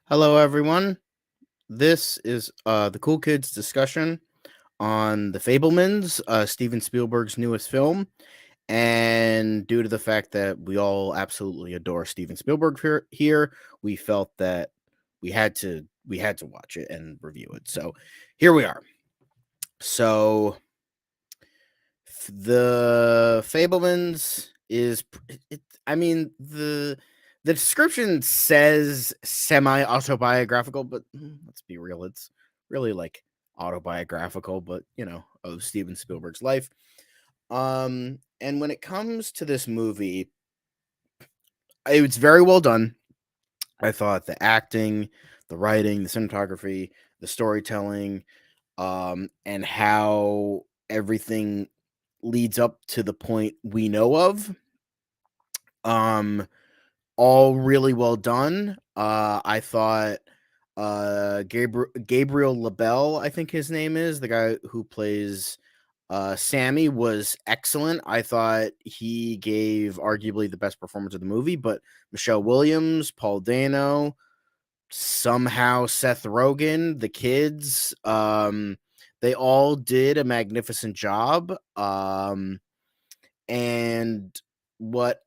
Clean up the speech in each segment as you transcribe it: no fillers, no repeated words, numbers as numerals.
Hello, everyone. This is the Cool Kids discussion on the Fabelmans, Steven Spielberg's newest film. And due to the fact that we all absolutely adore Steven Spielberg here, we felt that we had to watch it and review it. So here we are. So the Fabelmans is I mean the description says semi autobiographical, but let's be real, it's really like autobiographical, but of Steven Spielberg's life. And when it comes to this movie, it's very well done. I thought the acting, the writing, the cinematography, the storytelling, and how everything leads up to the point we know of. Um, all really well done. I thought Gabriel Labelle, I think his name is, the guy who plays Sammy, was excellent. I thought he gave arguably the best performance of the movie, but Michelle Williams, Paul Dano, somehow Seth Rogen, the kids, they all did a magnificent job. And what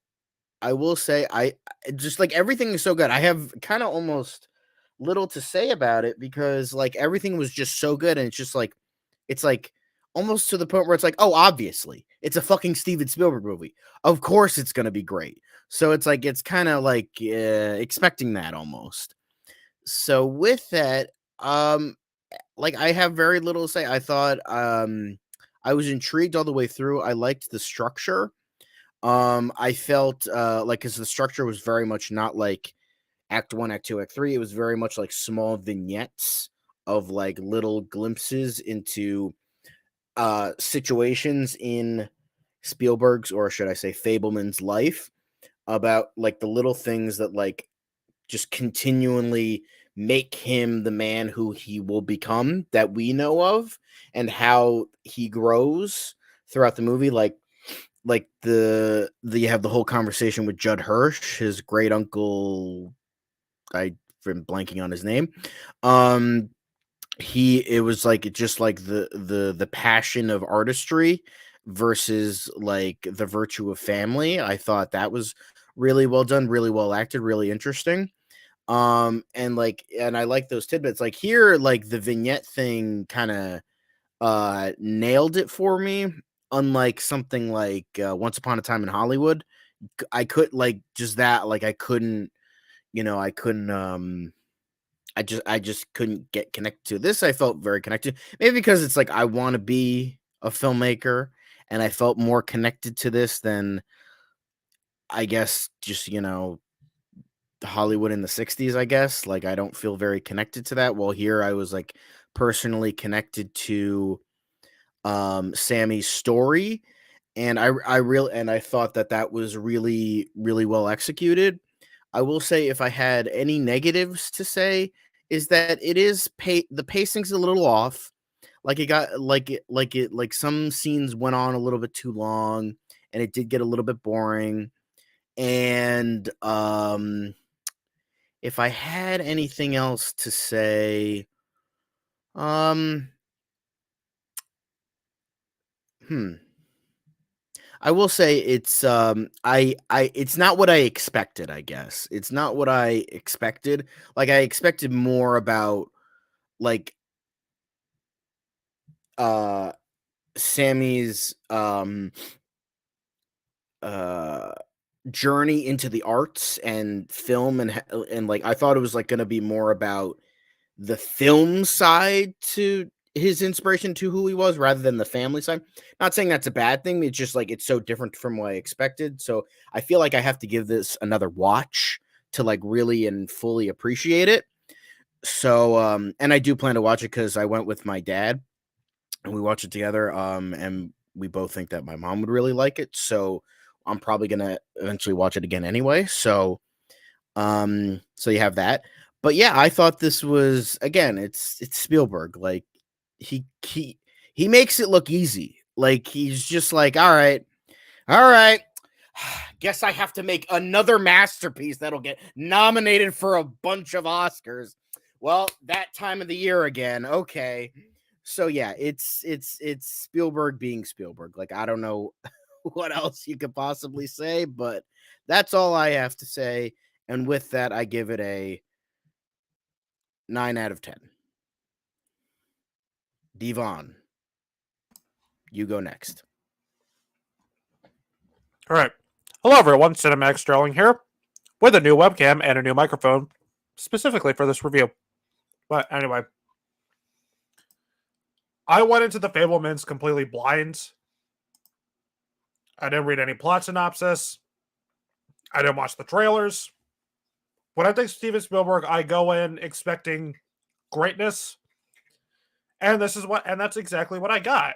I will say, I just like everything is so good. I have kind of almost little to say about it because like everything was just so good, and it's like almost to the point where it's like, oh, obviously, it's a fucking Steven Spielberg movie. Of course, it's gonna be great. So it's like it's kind of like expecting that almost. So with that, like I have very little to say. I thought I was intrigued all the way through. I liked the structure. I felt like because the structure was very much not like act one, act two, act three. It was very much like small vignettes of like little glimpses into situations in Spielberg's, or should I say Fableman's life, about like the little things that like just continually make him the man who he will become that we know of, and how he grows throughout the movie. Like the you have the whole conversation with Judd Hirsch, his great uncle. I've been blanking on his name. Um, it was like just like the passion of artistry versus like the virtue of family. I thought that was really well done, really well acted, really interesting. And I like those tidbits. Like here, like the vignette thing kind of nailed it for me. Unlike something like Once Upon a Time in Hollywood, I could like just that. Like I couldn't, I couldn't. I just couldn't get connected to this. I felt very connected, maybe because it's like I want to be a filmmaker, and I felt more connected to this than I guess just Hollywood in the 60s, I guess. Like I don't feel very connected to that. Well, here I was like personally connected to Sammy's story, and I thought that that was really really well executed. I will say if I had any negatives to say is that the pacing's a little off. Like it got like some scenes went on a little bit too long, and it did get a little bit boring. And if I had anything else to say, um hmm I will say it's not what I expected, I guess. It's not what I expected. Like I expected more about like uh Sammy's uh journey into the arts and film, and like I thought it was like going to be more about the film side to his inspiration to who he was rather than the family side. Not saying that's a bad thing. It's just like it's so different from what I expected. So I feel like I have to give this another watch to like really and fully appreciate it. So and I do plan to watch it because I went with my dad and we watched it together. And we both think that my mom would really like it. So I'm probably gonna eventually watch it again anyway. So you have that. But yeah, I thought this was, again, it's Spielberg. Like he he he makes it look easy. Like he's just like, all right, guess I have to make another masterpiece that'll get nominated for a bunch of Oscars. Well, that time of the year again. Okay. So yeah, it's Spielberg being Spielberg. Like, I don't know what else you could possibly say, but that's all I have to say. And with that, I give it a 9 out of 10. Devon, you go next. All right. Hello, everyone. Cinemax Sterling here with a new webcam and a new microphone specifically for this review. But anyway, I went into the Fabelmans completely blind. I didn't read any plot synopsis. I didn't watch the trailers. When I think Steven Spielberg, I go in expecting greatness, and that's exactly what I got.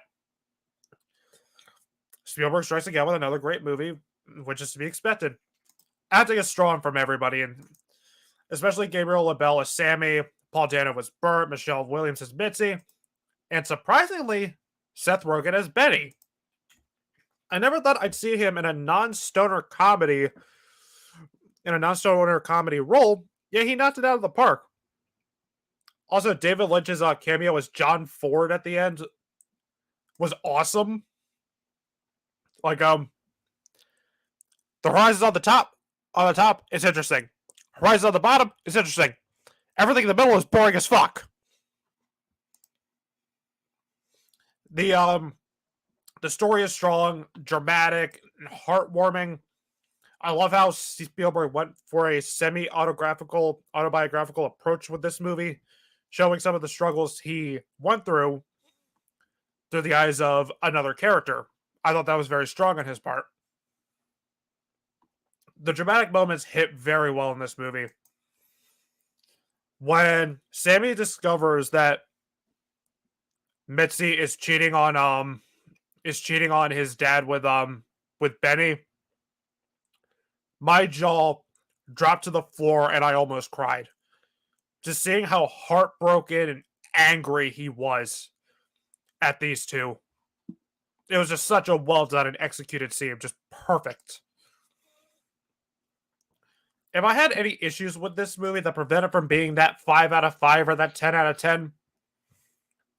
Spielberg strikes again with another great movie, which is to be expected. Acting is strong from everybody, and especially Gabriel LaBelle as Sammy, Paul Dano as Bert, Michelle Williams as Mitzi, and surprisingly, Seth Rogen as Benny. I never thought I'd see him in a non-stoner comedy role, yet he knocked it out of the park. Also, David Lynch's cameo as John Ford at the end was awesome. Like, the horizons on the top is interesting. Horizons on the bottom is interesting. Everything in the middle is boring as fuck. The story is strong, dramatic, and heartwarming. I love how Spielberg went for a semi-autobiographical approach with this movie, showing some of the struggles he went through the eyes of another character. I thought that was very strong on his part. The dramatic moments hit very well in this movie. When Sammy discovers that Mitzi is cheating on his dad with Benny, my jaw dropped to the floor and I almost cried. Just seeing how heartbroken and angry he was at these two. It was just such a well done and executed scene. Just perfect. If I had any issues with this movie that prevent it from being that 5 out of 5 or that 10 out of 10,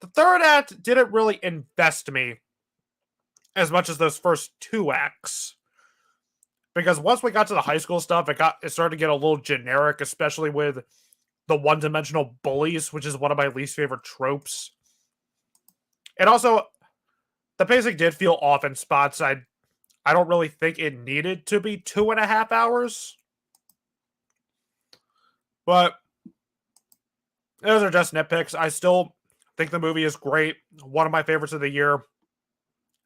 the third act didn't really invest me as much as those first two acts. Because once we got to the high school stuff, it started to get a little generic, especially with the one-dimensional bullies, which is one of my least favorite tropes. And also, the pacing did feel off in spots. I don't really think it needed to be 2.5 hours. But those are just nitpicks. I still think the movie is great. One of my favorites of the year.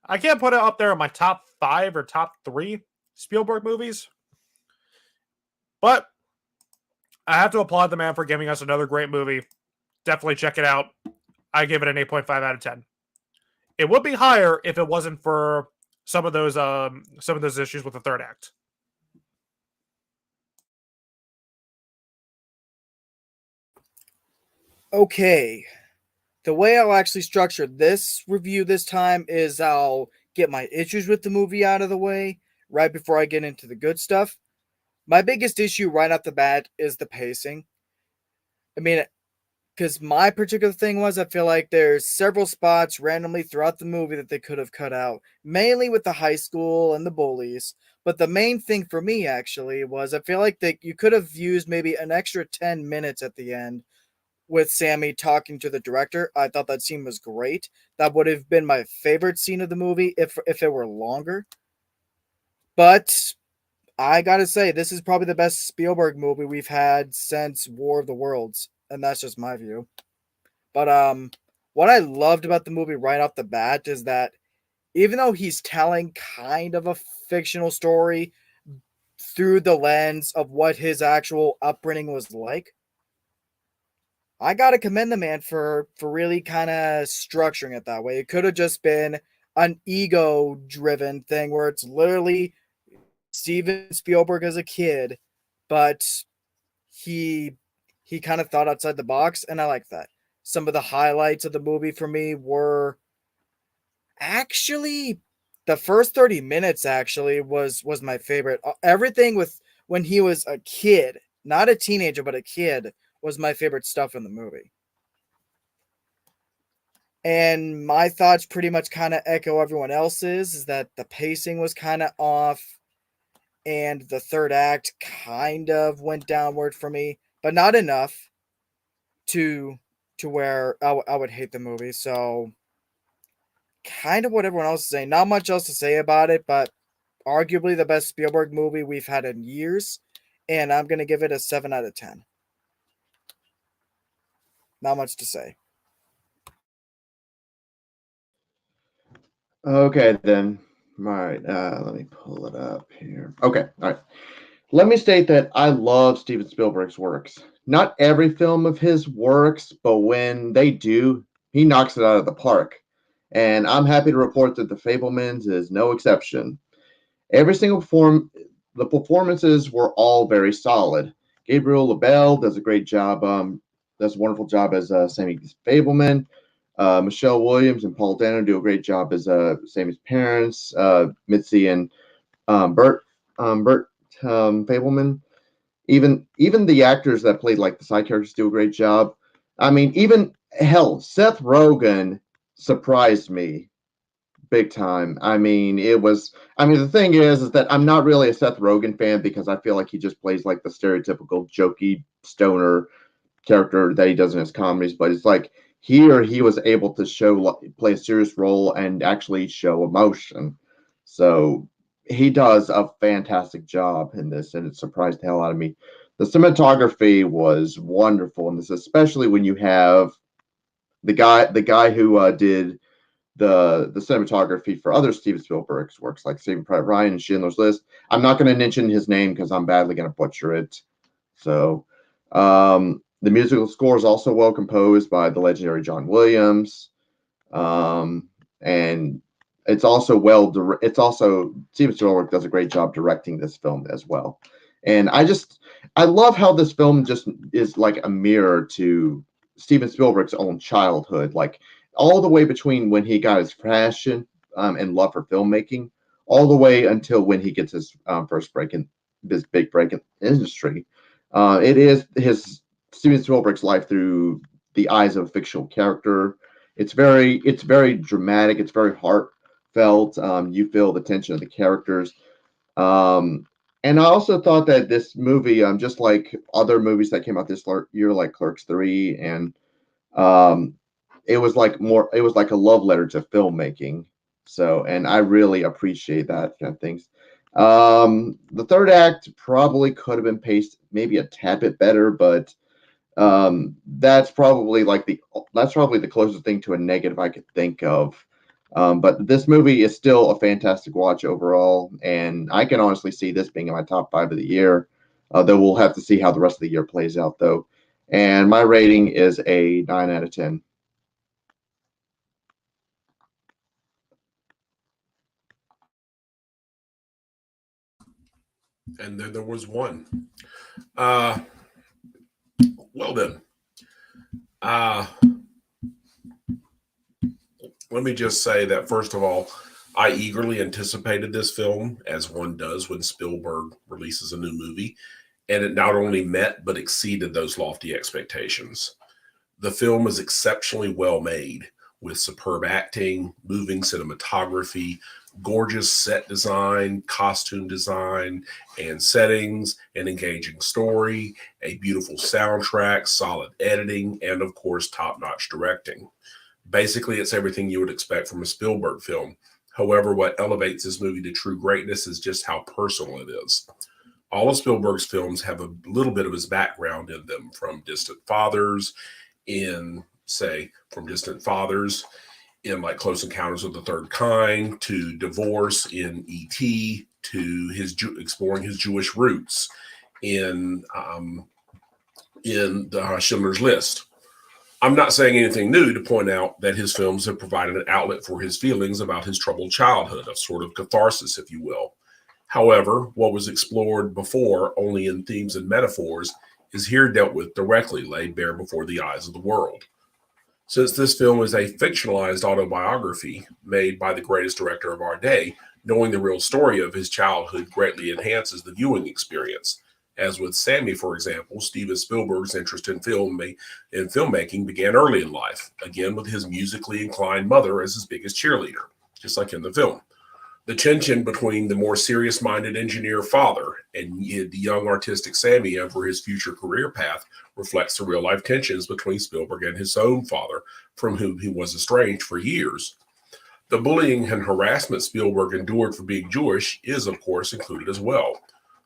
I can't put it up there in my top 5 or top 3 Spielberg movies. But I have to applaud the man for giving us another great movie. Definitely check it out. I give it an 8.5 out of 10. It would be higher if it wasn't for some of those issues with the third act. Okay. The way I'll actually structure this review this time is I'll get my issues with the movie out of the way right before I get into the good stuff. My biggest issue right off the bat is the pacing. I mean, because my particular thing was I feel like there's several spots randomly throughout the movie that they could have cut out, mainly with the high school and the bullies. But the main thing for me actually was I feel like that you could have used maybe an extra 10 minutes at the end with Sammy talking to the director. I thought that scene was great. That would have been my favorite scene of the movie if it were longer. But I gotta say, this is probably the best Spielberg movie we've had since War of the Worlds, and that's just my view. But what I loved about the movie right off the bat is that even though he's telling kind of a fictional story through the lens of what his actual upbringing was like, I gotta commend the man for really kind of structuring it that way. It could have just been an ego-driven thing where it's literally Steven Spielberg as a kid, but he kind of thought outside the box, and I like that. Some of the highlights of the movie for me were actually the first 30 minutes actually was my favorite. Everything with when he was a kid, not a teenager, but a kid, was my favorite stuff in the movie. And my thoughts pretty much kind of echo everyone else's, is that the pacing was kind of off, and the third act kind of went downward for me, but not enough to where I would hate the movie. So kind of what everyone else is saying. Not much else to say about it, but arguably the best Spielberg movie we've had in years, and I'm going to give it a 7 out of 10. Not much to say. Okay, then. All right, let me pull it up here. Okay, all right. Let me state that I love Steven Spielberg's works. Not every film of his works, but when they do, he knocks it out of the park. And I'm happy to report that The Fabelmans is no exception. Every single the performances were all very solid. Gabriel LaBelle does a great job, does a wonderful job as Sammy Fabelman. Michelle Williams and Paul Dano do a great job as Sammy's parents. Mitzi and Bert Fabelman. Even the actors that played like the side characters do a great job. I mean, even hell, Seth Rogen surprised me big time. I mean, the thing is that I'm not really a Seth Rogen fan because I feel like he just plays like the stereotypical jokey stoner character that he does in his comedies. But it's like here he was able to play a serious role and actually show emotion. So he does a fantastic job in this, and it surprised the hell out of me. The cinematography was wonderful in this, especially when you have the guy who did the cinematography for other Steven Spielberg's works, like Saving Private Ryan and Schindler's List. I'm not going to mention his name because I'm badly going to butcher it. So, the musical score is also well composed by the legendary John Williams, and it's also Steven Spielberg does a great job directing this film as well. And I love how this film just is like a mirror to Steven Spielberg's own childhood, like all the way between when he got his passion and love for filmmaking, all the way until when he gets his first break in this big break in the industry. It is his Steven Spielberg's life through the eyes of a fictional character. It's very dramatic. It's very heartfelt. You feel the tension of the characters. And I also thought that this movie, just like other movies that came out this year, like Clerks 3, and it was like a love letter to filmmaking. So, and I really appreciate that kind of things. The third act probably could have been paced maybe a tad bit better, but that's probably the closest thing to a negative I could think of. But this movie is still a fantastic watch overall, and I can honestly see this being in my top 5 of the year. Though we'll have to see how the rest of the year plays out, though. And my rating is a 9 out of 10. And then there was one. Well then. Let me just say that, first of all, I eagerly anticipated this film, as one does when Spielberg releases a new movie, and it not only met but exceeded those lofty expectations. The film is exceptionally well made, with superb acting, moving cinematography, gorgeous set design, costume design, and settings, an engaging story, a beautiful soundtrack, solid editing, and of course, top-notch directing. Basically, it's everything you would expect from a Spielberg film. However, what elevates this movie to true greatness is just how personal it is. All of Spielberg's films have a little bit of his background in them, from Distant Fathers in like Close Encounters of the Third Kind, to Divorce in E.T., to his exploring his Jewish roots in the Schindler's List. I'm not saying anything new to point out that his films have provided an outlet for his feelings about his troubled childhood, a sort of catharsis, if you will. However, what was explored before only in themes and metaphors is here dealt with directly, laid bare before the eyes of the world. Since this film is a fictionalized autobiography made by the greatest director of our day, knowing the real story of his childhood greatly enhances the viewing experience. As with Sammy, for example, Steven Spielberg's interest in filmmaking began early in life, again with his musically inclined mother as his biggest cheerleader, just like in the film. The tension between the more serious-minded engineer father and the young artistic Sammy over his future career path reflects the real-life tensions between Spielberg and his own father, from whom he was estranged for years. The bullying and harassment Spielberg endured for being Jewish is, of course, included as well.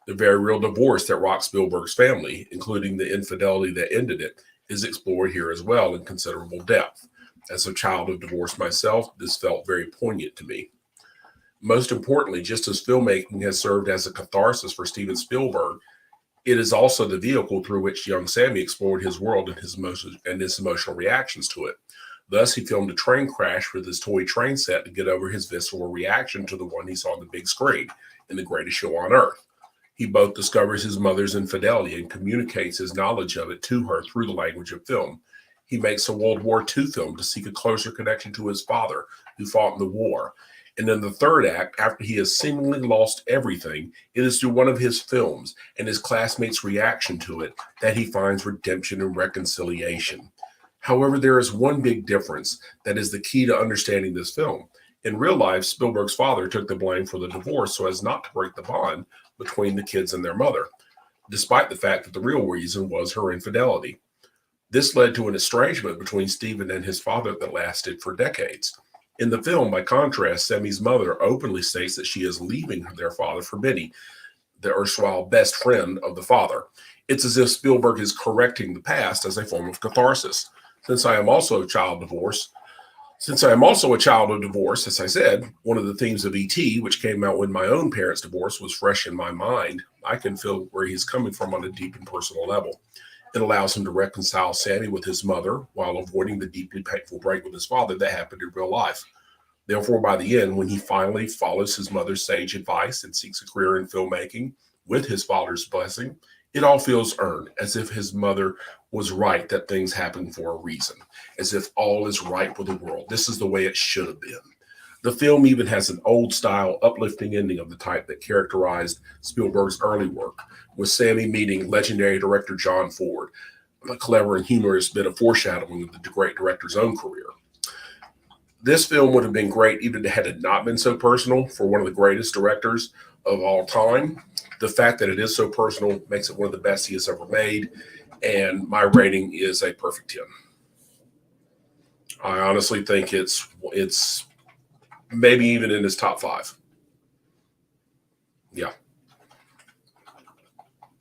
The very real divorce that rocked Spielberg's family, including the infidelity that ended it, is explored here as well in considerable depth. As a child of divorce myself, this felt very poignant to me. Most importantly, just as filmmaking has served as a catharsis for Steven Spielberg, it is also the vehicle through which young Sammy explored his world and his emotional reactions to it. Thus, he filmed a train crash with his toy train set to get over his visceral reaction to the one he saw on the big screen in The Greatest Show on Earth. He both discovers his mother's infidelity and communicates his knowledge of it to her through the language of film. He makes a World War II film to seek a closer connection to his father, who fought in the war. And in the third act, after he has seemingly lost everything, it is through one of his films and his classmates' reaction to it that he finds redemption and reconciliation. However, there is one big difference that is the key to understanding this film. In real life, Spielberg's father took the blame for the divorce so as not to break the bond between the kids and their mother, despite the fact that the real reason was her infidelity. This led to an estrangement between Stephen and his father that lasted for decades. In the film, by contrast, Sammy's mother openly states that she is leaving their father for Benny, the erstwhile best friend of the father. It's as if Spielberg is correcting the past as a form of catharsis. Since I am also a child of divorce, as I said, one of the themes of E.T., which came out when my own parents' divorce was fresh in my mind, I can feel where he's coming from on a deep and personal level. It allows him to reconcile Sammy with his mother while avoiding the deeply painful break with his father that happened in real life. Therefore, by the end, when he finally follows his mother's sage advice and seeks a career in filmmaking with his father's blessing, it all feels earned, as if his mother was right that things happen for a reason, as if all is right with the world. This is the way it should have been. The film even has an old-style, uplifting ending of the type that characterized Spielberg's early work, with Sammy meeting legendary director John Ford, a clever and humorous bit of foreshadowing of the great director's own career. This film would have been great even had it not been so personal for one of the greatest directors of all time. The fact that it is so personal makes it one of the best he has ever made, and my rating is a perfect 10. I honestly think it's maybe even in his top 5. Yeah.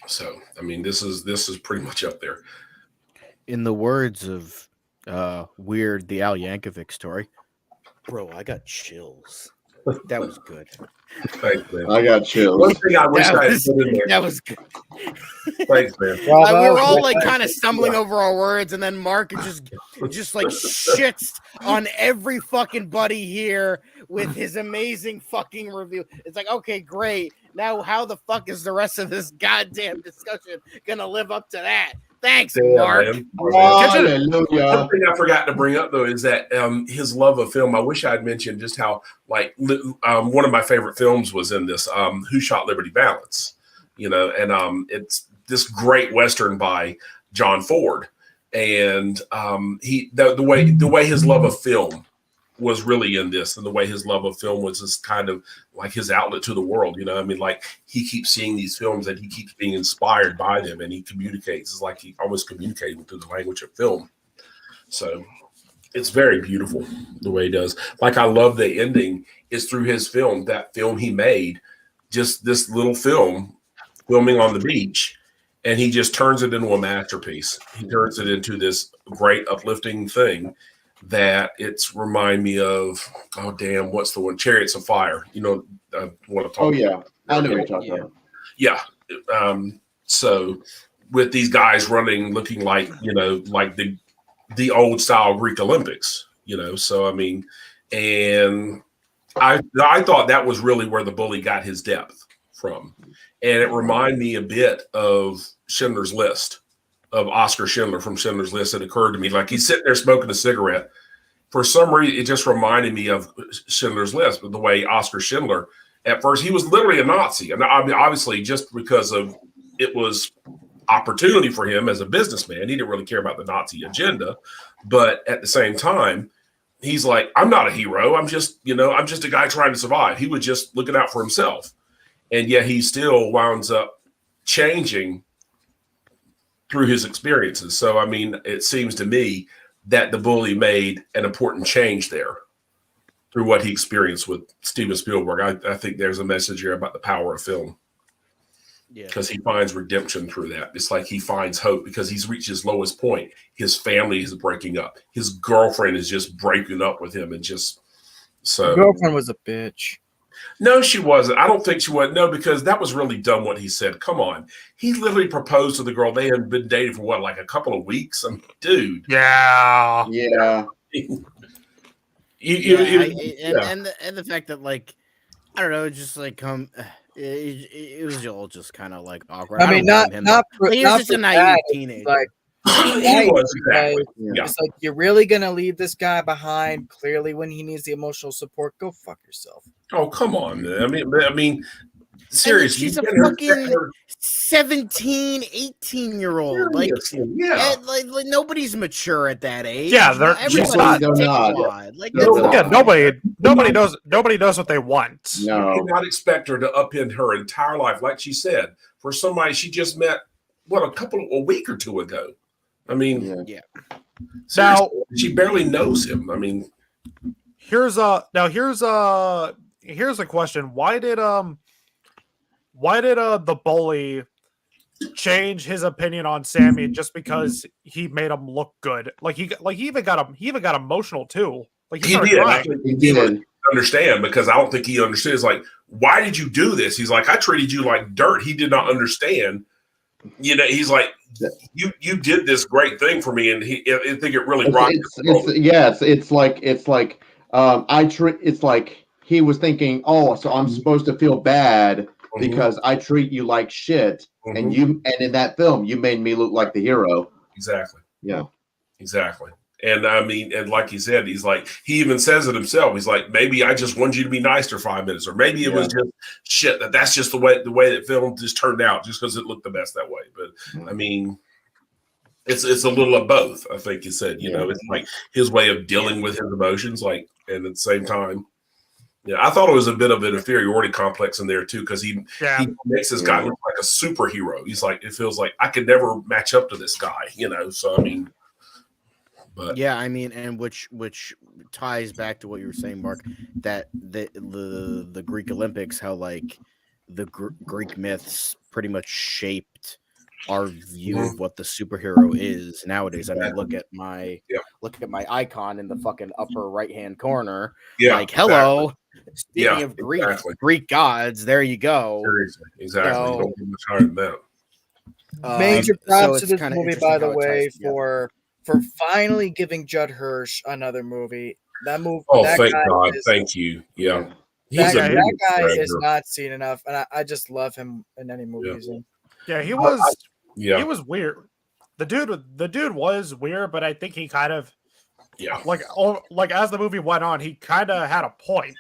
So, I mean, this is pretty much up there. In the words of Weird, the Al Yankovic story, bro, I got chills. That was good. Thanks, man. I got chills. One thing I wish I had put in there. That was good. Thanks, man. We were all like kind of stumbling over our words, and then Mark just like shits on every fucking buddy here with his amazing fucking review. It's like, okay, great. Now, how the fuck is the rest of this goddamn discussion gonna live up to that? Thanks, Mark. Hallelujah. One thing I forgot to bring up though is that his love of film. I wish I had mentioned just how one of my favorite films was in this. Who Shot Liberty Valance? You know, and it's this great Western by John Ford, and the way his love of film was really in this, and the way his love of film was just kind of like his outlet to the world. You know, I mean, like he keeps seeing these films and he keeps being inspired by them, and he communicates. It's like he almost communicating through the language of film. So it's very beautiful the way he does. Like I love the ending is through his film, that film he made, just this little film filming on the beach, and he just turns it into a masterpiece. He turns it into this great uplifting thing that it's remind me of, oh damn, what's the one? Chariots of Fire. You know what I'm talking about? Oh yeah, I know what you're talking about. Yeah. So with these guys running, looking like, you know, like the old style Greek Olympics, you know. So I mean, and I thought that was really where the bully got his depth from. And it reminded me a bit of Schindler's List of Oscar Schindler from Schindler's List that occurred to me. Like he's sitting there smoking a cigarette. For some reason, it just reminded me of Schindler's List, but the way Oscar Schindler, at first, he was literally a Nazi. And I mean, obviously, just because of it was opportunity for him as a businessman, he didn't really care about the Nazi agenda. But at the same time, he's like, I'm not a hero. I'm just a guy trying to survive. He was just looking out for himself. And yet he still winds up changing through his experiences. So, I mean, it seems to me that the bully made an important change there through what he experienced with Steven Spielberg. I think there's a message here about the power of film. Yeah. Because he finds redemption through that. It's like he finds hope because he's reached his lowest point. His family is breaking up. His girlfriend is just breaking up with him, and just so. His girlfriend was a bitch. No, she wasn't. I don't think she was. No, because that was really dumb what he said. Come on. He literally proposed to the girl. They had been dating for like a couple of weeks. I mean, dude. Yeah. Yeah. And the fact that, like, I don't know, just like it was all just kind of like awkward. I mean, not he was just a naive teenager. Like, He was, exactly. Yeah. it's like, you're really gonna leave this guy behind? Clearly, when he needs the emotional support, go fuck yourself. Oh, come on, man. I mean, seriously. She's a fucking 17, 18-year-old. Like, yeah. like nobody's mature at that age. Yeah, everybody's not. a They're dickwad. Like, Yeah, nobody knows what they want. You No. cannot expect her to upend her entire life, like she said, for somebody she just met, a week or two ago. I mean, Yeah. seriously, she barely knows him. I mean, Here's a question. Why did the bully change his opinion on Sammy just because he made him look good? Like he even got emotional too. Like he started did. crying. He did. Understand, because I don't think he understood. It's like, why did you do this? He's like, I treated you like dirt. He did not understand. He's like, you did this great thing for me, and I think it really rocked. It's like he was thinking, oh, so I'm supposed to feel bad because I treat you like shit, and in that film you made me look like the hero. Exactly. Yeah. Exactly. And I mean, and like he said, he's like, he even says it himself. He's like, maybe I just wanted you to be nice for 5 minutes, or maybe it was just shit. That's just the way that film just turned out, just because it looked the best that way. But I mean, it's a little of both. I think he said, it's like his way of dealing with his emotions, like, and at the same time, I thought it was a bit of an inferiority complex in there too, because he makes this guy look like a superhero. He's like, it feels like I could never match up to this guy, So I mean. But yeah, I mean, and which ties back to what you were saying, Mark, that the Greek Olympics, how like the Greek myths pretty much shaped our view of what the superhero is nowadays. I mean, look at my icon in the fucking upper right hand corner. Yeah, like, hello. Exactly. Speaking of Greek gods, there you go. Seriously, exactly. Don't get much higher than that. Major props to it's this kinda movie, by the interesting how it way, ties together. for finally giving Judd Hirsch another movie. That movie. Oh, that thank guy God! is- Thank you. Yeah, That a guy movie is director. not seen enough, and I just love him in any movie he's in. Yeah, he was. Yeah, He was weird. The dude was weird, but I think he kind of like as the movie went on, he kind of had a point.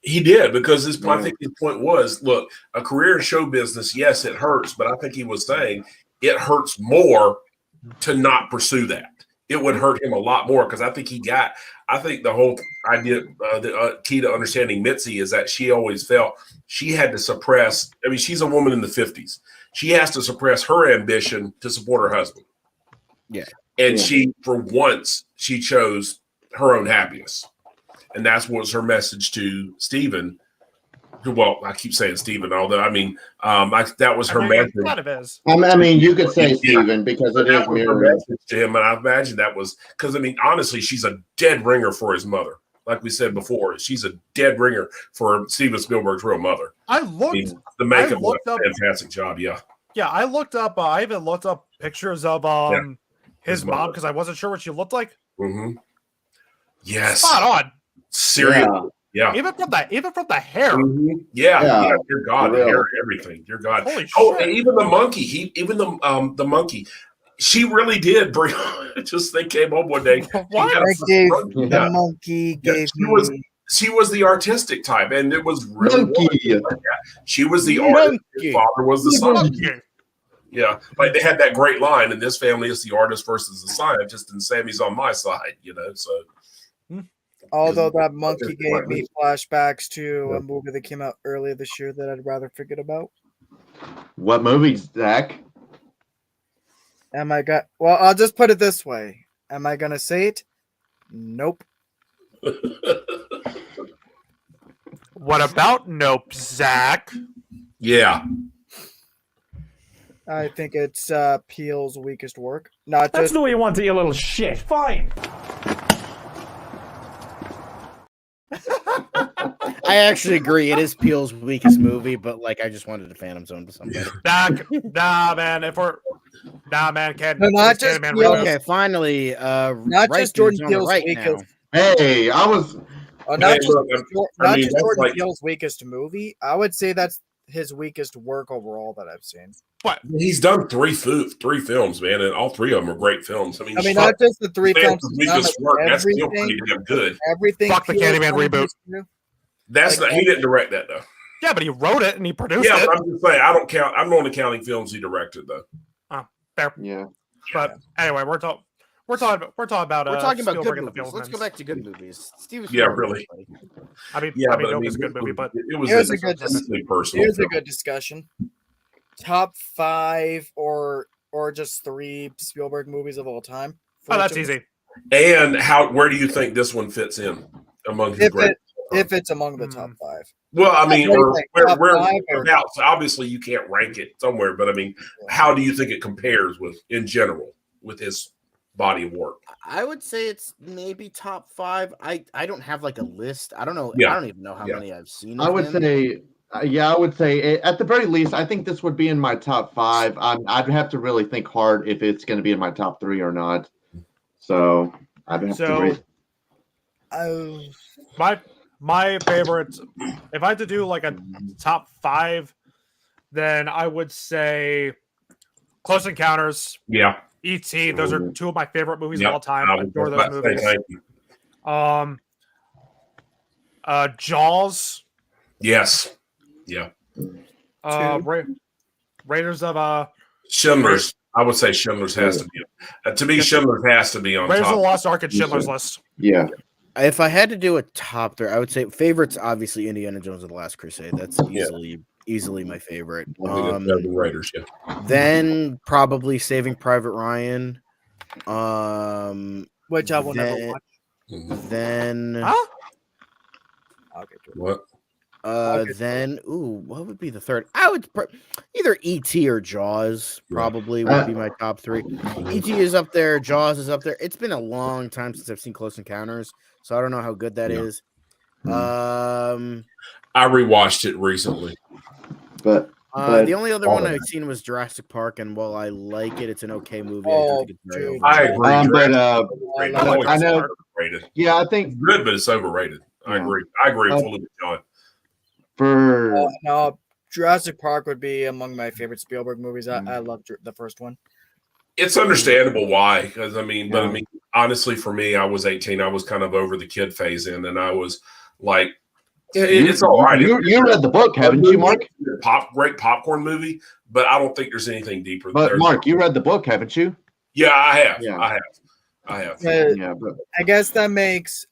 he did, because I think his point was, look, a career in show business, yes, it hurts, but I think he was saying it hurts more to not pursue that. It would hurt him a lot more, because I think the whole idea, the key to understanding Mitzi is that she always felt she had to suppress. I mean, she's a woman in the 50s. She has to suppress her ambition to support her husband. Yeah. And she, for once, she chose her own happiness. And that's what was her message to Steven. Well, I keep saying Steven, although, I mean, that was her message. It kind of is. I mean, you could say Steven, because it is Her mirrored. message to him, and I imagine that was because, I mean, honestly, she's a dead ringer for his mother. Like we said before, she's a dead ringer for Steven Spielberg's real mother. The makeup was a fantastic job. Yeah. Yeah, I looked up. I even looked up pictures of his mom, because I wasn't sure what she looked like. Mm-hmm. Yes. Spot on. Seriously. Yeah. Even from the hair. Mm-hmm. Yeah. Dear God, the Real. hair, everything. Dear God. Holy Oh, shit. and even the monkey. The monkey. She really did bring. Just they came home one day. What? I gave Yeah. the monkey Yeah, gave she was the artistic type, and it was really Monkey. she was the artist. His Monkey. father was the scientist. Monkey. Yeah, like they had that great line, and this family is the artist versus the scientist, and Sammy's on my side. So Although that monkey gave me flashbacks to a movie that came out earlier this year that I'd rather forget about. What movie, Zach? Well, I'll just put it this way. Am I gonna say it? Nope. What about Nope, Zach? yeah, I think it's Peele's weakest work. Not That's just the way you want to, you little shit. Fine. I actually agree. It is Peele's weakest movie, but like I just wanted to Phantom Zone to somebody. Nah, man. Can't. No, not just Candyman Peele. reboot. Okay, finally, not right just Jordan dude's on the Peele's right weakest. now. Hey, I was. Not Hey, just, look, not mean, just that's Jordan like- Peele's weakest movie. I would say that's his weakest work overall that I've seen. he's done three films, man, and all three of them are great films. I mean, Not just the three films. Phantom's weakest work. That's still pretty damn good. Everything. Fuck the Peele's Candyman done reboot. is true. That's Like, not. He didn't direct that though. Yeah, but he wrote it and he produced Yeah, it. but I'm just saying. I don't count. I'm only counting films he directed though. Yeah. But anyway, we're talking about We're talking about Spielberg good and the movies. Let's go Fabelmans. back to good movies. Steven Yeah, Spielberg, really. everybody. I mean, Nope is a good movie, but it was Here's a a good deeply personal. Here's a film. good discussion. Top 5 or just 3 Spielberg movies of all time. oh, that's easy. And where do you think this one fits in among his great? If it's among the top 5. Well, I mean, What do you or think, where top five or- about? So obviously, you can't rank it somewhere, but I mean, how do you think it compares with, in general, with his body of work? I would say it's maybe top 5. I don't have like a list. I don't know. Yeah. I don't even know how many I've seen. I of would him. say, I would say at the very least, I think this would be in my top 5. I'd have to really think hard if it's going to be in my top 3 or not. So I'd have to So rate. my favorites, if I had to do like a top 5, then I would say Close Encounters, Yeah, E.T. Those are two of my favorite movies Yep. of all time. I adore those movies. Thank you. Jaws, Yes, yeah. Raiders of Schindler's. I would say Schindler's has to be. To me, Schindler's has to be on Raiders of the top. Lost Ark and Schindler's List. Yeah. If I had to do a top 3, I would say favorites. Obviously, Indiana Jones and the Last Crusade. That's easily my favorite. The Raiders, yeah. Then probably Saving Private Ryan. Which I will never watch. Then Huh? Okay, good. What? then what would be the third? I would either E.T. or Jaws probably would be my top 3. E.T. is up there, Jaws is up there. It's been a long time since I've seen Close Encounters, so I don't know how good that is. I rewatched it recently. But the only other one I've seen was Jurassic Park, and while I like it, it's an okay movie. I think it's very dude. I agree. but I know. Overrated. Yeah, I think It's good, but it's overrated. I Yeah. agree. I agree fully with John. for No, Jurassic Park would be among my favorite Spielberg movies. I love the first one. It's understandable why, because I mean, but I Yeah. mean, honestly, for me, I was 18. I was kind of over the kid phase in, and I was like, it's all right. You read the book, haven't you, Mark? Great popcorn movie, but I don't think there's anything deeper. But there. Mark, you read the book, haven't you? Yeah, I have. Yeah. I have. Yeah, but I guess that makes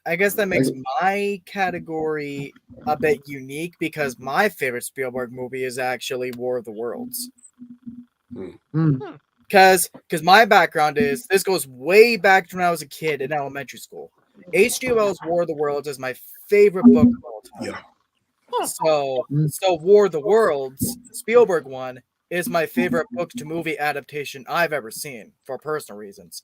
my category a bit unique because my favorite Spielberg movie is actually War of the Worlds. Because my background is this goes way back to when I was a kid in elementary school. H.G. Wells' War of the Worlds is my favorite book of all time. Yeah. So War of the Worlds, Spielberg one, is my favorite book to movie adaptation I've ever seen for personal reasons.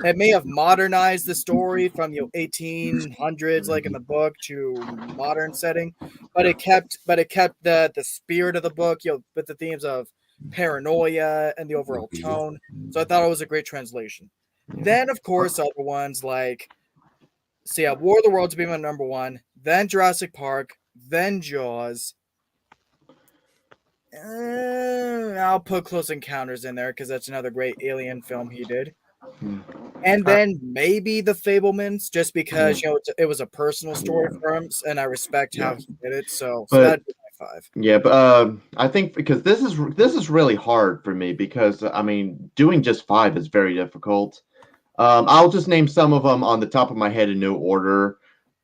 It may have modernized the story from 1800s like in the book to modern setting, but it kept the spirit of the book, with the themes of paranoia and the overall tone. So I thought it was a great translation. Then of course other ones like War of the Worlds being my number 1, then Jurassic Park, then Jaws. I'll put Close Encounters in there because that's another great alien film he did. Hmm. And then maybe The Fabelmans, just because it was a personal story for him, and I respect how he did it. So But- that'd be my 5. Yeah, but I think because this is really hard for me because I mean doing just 5 is very difficult. I'll just name some of them on the top of my head in no order: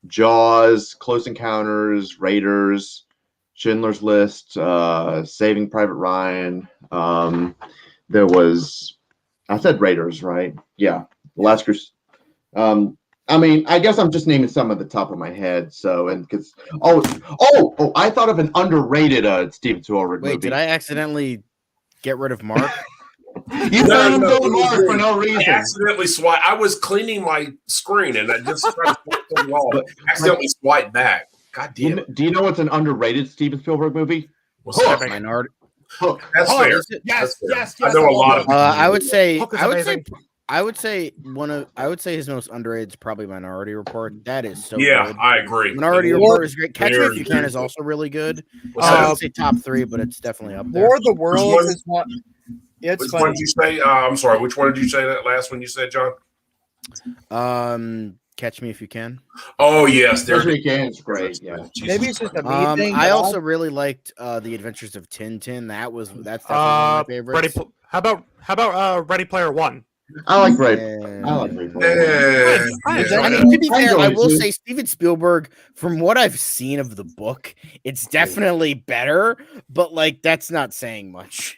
Jaws, Close Encounters, Raiders, Schindler's List, Saving Private Ryan. There was, I said Raiders, right? Yeah, The Last Crusade. I mean, I guess I'm just naming some at the top of my head. So, and because I thought of an underrated Steven Spielberg movie. Wait, did I accidentally get rid of Mark? You found him going it was Mark for me. no I reason. accidentally swiped. I was cleaning my screen and I just accidentally swiped back. God damn it. Do you know what's an underrated Steven Spielberg movie? What's that? Minority. Hook. That's Oh, fair. is it? Yes, That's yes, fair. yes. I know a lot of I would say Hook is I would say amazing. I would say his most underrated is probably Minority Report. That is so Yeah, good. I agree. Minority It is. Report is great. Catch Me If Very, You very Can is good. also really good. What's I that? would say top 3, but it's definitely up there. War of the Worlds one? is one. Yeah, it's Which one funny. did you say? I'm sorry. Which one did you say that last one you said, John? Catch Me If You Can. Oh, yes. There's There it Weekend. It's great. Yeah. Jesus Maybe it's just a me thing. I but also really liked The Adventures of Tintin. That's definitely one of my favorites. How about Ready Player One? I like Ray. And- I like Ray. Yeah. I Yeah. enjoy I it. mean, to be I fair, enjoy I it will too. say Steven Spielberg, from what I've seen of the book, it's definitely better, but like that's not saying much.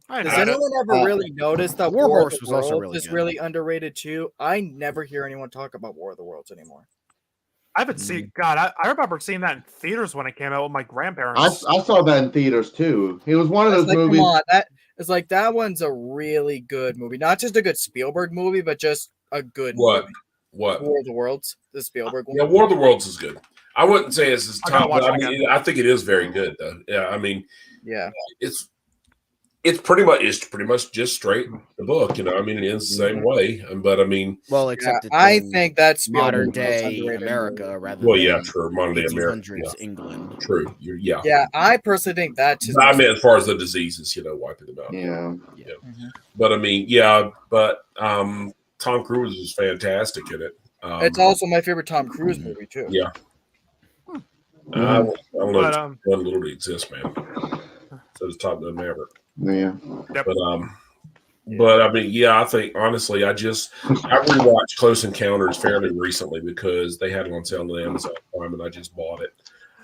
I Does know. anyone ever really notice that War War of Horse the was also Worlds really is good. really underrated too? I never hear anyone talk about War of the Worlds anymore. I haven't seen. God, I remember seeing that in theaters when it came out with my grandparents. I saw that in theaters too. It was one of It's those like, movies. come on, that one's a really good movie. Not just a good Spielberg movie, but just a good What? movie. What? War of the Worlds, the Spielberg one. Yeah, War of the Worlds is good. I wouldn't say it's his I gotta top, watch but it I mean, I think it is very good though. Yeah, I mean, Yeah. it's pretty much just straight the book. You know, I mean, it is the same way. But I mean, Well, Yeah, except it's I in think that's modern Spielberg's most day underrated America movie. rather well, than yeah, true. Modern day America. 1800s Yeah, England. true. Yeah. Yeah, I personally think that's his But I most- mean, as far as the diseases, you know, wiping them out. Yeah. But I mean, yeah, but Tom Cruise is fantastic in it. It's also my favorite Tom Cruise movie too. Yeah. I don't know But, if one literally exists, man. So it's Top Gun Maverick. Yeah. But I mean, yeah, I think honestly, I rewatched Close Encounters fairly recently because they had it on sale on Amazon Prime, and I just bought it,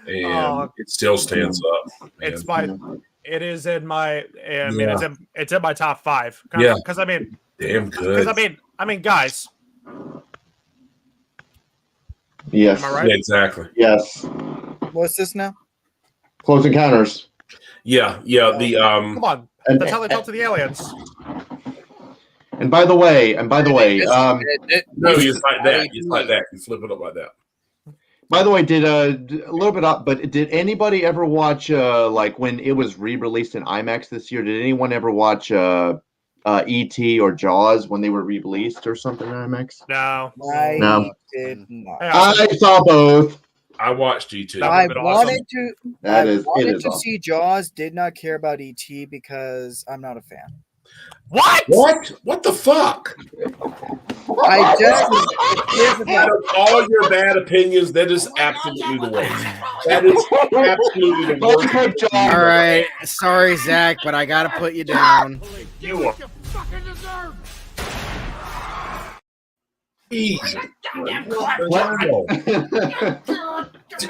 and it still stands up. It's man. it is in my. I mean, Yeah. it's in my top 5. Yeah. Because I mean, Damn good. I mean, guys. Yes. Am I right? Yeah, exactly. Yes. What's this now? Close Encounters. Yeah. The Come on, And, that's how they talk to the aliens. and by the way, no, it's like that. It's like that. You flip it up like that. by the way, did a little bit up, but did anybody ever watch like when it was re-released in IMAX this year? Did anyone ever watch E.T. or Jaws when they were re-released or something in IMAX? No. I No. did not. Hey, I saw both. I watched E.T. That I would've been wanted to. That I is- it wanted is to awesome. see Jaws. Did not care about ET because I'm not a fan. What? What the fuck? I just. Here's the thing. Out of all your bad opinions, that is absolutely the worst. That is absolutely the Don't worst. put Jaws. All right, sorry, Zach, but I gotta put you down. You are. Jesus.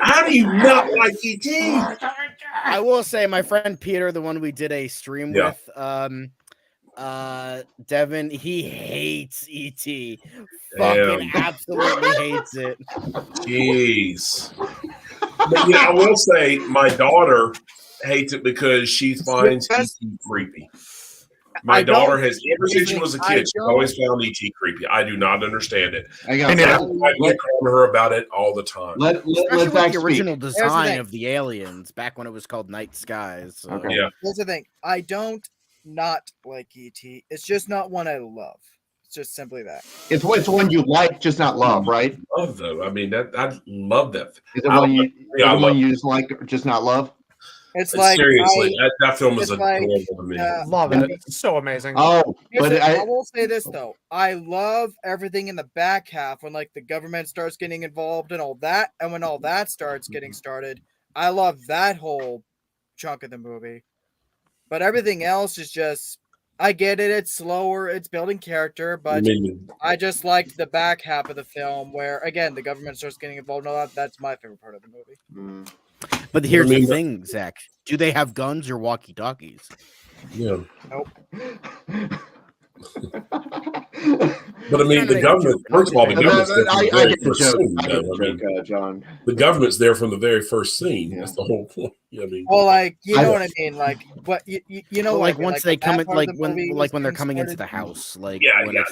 How do you not like E E.T.? I will say, my friend Peter, the one we did a stream Yeah. with, Devin, he hates ET. Damn. Fucking absolutely hates it. Jeez. But yeah, I will say my daughter hates it because she finds E.T. creepy. My I don't- daughter has, ever since she was a I kid, she's don't- always found E.T. creepy. I do not understand it. I got And yeah. I get on her about it all the time. let's Especially with Zach the speak. original the design thing. of the aliens back when it was called Night Skies. So. Okay. Yeah. Here's the thing. I don't not like ET. It's just not one I love. It's just simply that. It's one you like, just not love, right? Love though. I mean, that I love that. Is it I one you? yeah, I is it one love- you just like, just not love? It's like seriously, that film is it's like, adorable to me. Love it. It's so amazing. Oh, but I will say this though. I love everything in the back half when like the government starts getting involved and all that, and when all that starts getting started. I love that whole chunk of the movie. But everything else is just I get it, it's slower, it's building character, but I just liked the back half of the film where again the government starts getting involved and all that. That's my favorite part of the movie. But here's the thing, Zach. Do they have guns or walkie-talkies? Yeah. Nope. But I mean, the government. First of all, the government's there from the very first scene. I get the joke, John. The government's there from the very first scene. Yeah. That's the whole point. I mean, well, like you know what I mean. Like what you know, well, like once like, they come in, like when they're coming into the house, like I know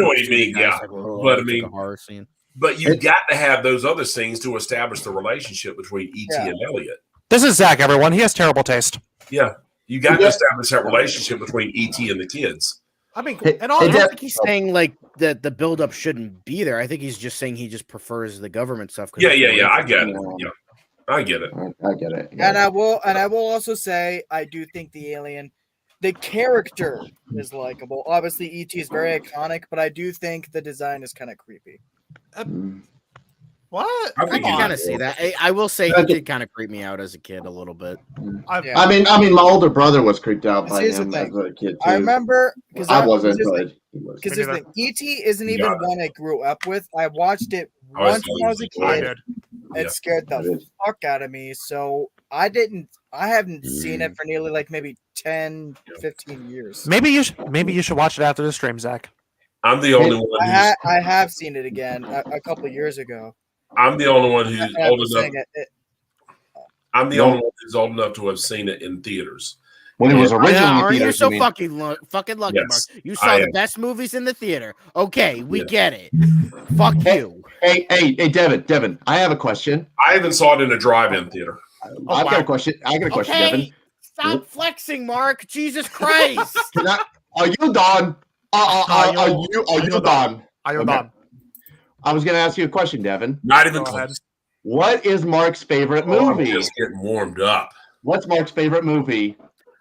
what you mean. Yeah, but I mean, horror scene. But you got to have those other scenes to establish the relationship between E.T. and Elliot. This is Zach, everyone. He has terrible taste. Yeah, you got to establish that relationship between E.T. and the kids. I mean, and all I don't think he's saying like that the buildup shouldn't be there. I think he's just saying he just prefers the government stuff. Yeah, I get it. Yeah, I get it. I get it. Yeah. And I will also say I do think the alien, the character is likable. Obviously, E.T. is very iconic, but I do think the design is kind of creepy. What? I can kind of see that. I will say he did kind of creep me out as a kid a little bit. I mean, my older brother was creeped out by him as a kid too. I remember because I wasn't, but he was. Because E.T. isn't even one I grew up with. I watched it once when I was a kid. It scared the fuck out of me. So I haven't seen it for nearly like maybe 10, 15 years. Maybe you should watch it after the stream, Zach. I'm the only one. I have seen it again a couple of years ago. I'm the only one who's old enough. I'm the only one who's old enough to have seen it in theaters. When it was originally in theaters. You're so fucking lucky, Mark. You saw the best movies in the theater. Okay, we get it. Fuck you. Hey, Devin. I have a question. I even saw it in a drive-in theater. I've got a question. Devin. Stop flexing, Mark. Jesus Christ. Are you done? Are you done? Are you done? I was going to ask you a question, Devin. Not even close. What is Mark's favorite movie? I'm just getting warmed up. What's Mark's favorite movie?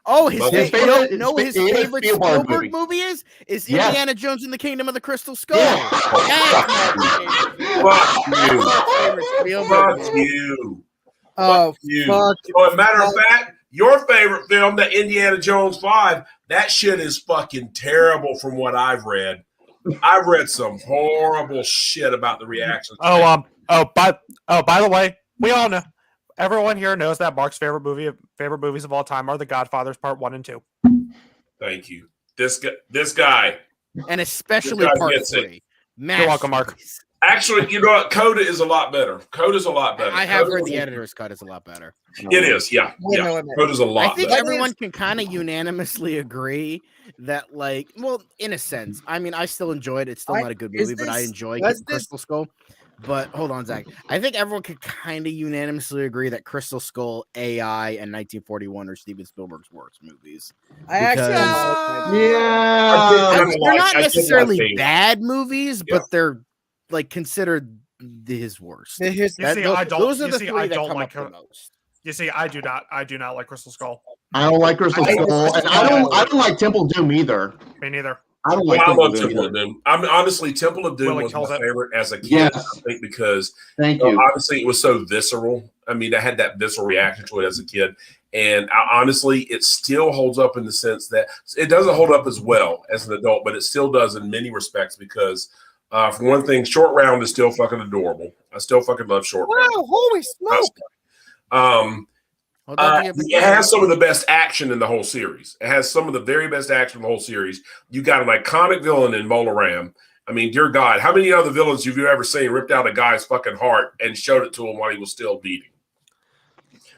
Oh, his favorite Spielberg movie is Indiana Jones and the Kingdom of the Crystal Skull. Yeah. Fuck you. Oh, fuck. As a matter of fact, your favorite film, the Indiana Jones 5, that shit is fucking terrible from what I've read. I've read some horrible shit about the reactions. By the way, we all know. Everyone here knows that Mark's favorite movies of all time are The Godfathers Part 1 and 2. Thank you. This guy. And especially Part 3. You're welcome, Mark. Actually, you know what? Coda is a lot better. Coda's a lot better. I have heard the editor's cut is a lot better. It is, yeah. Coda's a lot I think better. everyone can kind of unanimously agree that, like, well, in a sense, I mean, I still enjoyed it. It's still not a good movie, but I enjoy Crystal Skull. But hold on, Zach. I think everyone could kind of unanimously agree that Crystal Skull, AI, and 1941 are Steven Spielberg's worst movies. They're not necessarily bad movies, but they're like considered his worst. Those are the three that come up the most. You see, I do not like Crystal Skull. I don't like Crystal Skull, and I don't like Temple of Doom either. Me neither. I don't like Temple of Doom. I mean, honestly, Temple of Doom was my favorite as a kid. I think because honestly, it was so visceral. I mean, I had that visceral reaction to it as a kid, and honestly, it still holds up in the sense that it doesn't hold up as well as an adult, but it still does in many respects because. For one thing, Short Round is still fucking adorable. I still fucking love Short Round. Wow, holy smoke! It has some of the best action in the whole series. It has some of the very best action in the whole series. You got an iconic villain in Mola Ram. I mean, dear God, how many other villains have you ever seen ripped out a guy's fucking heart and showed it to him while he was still beating?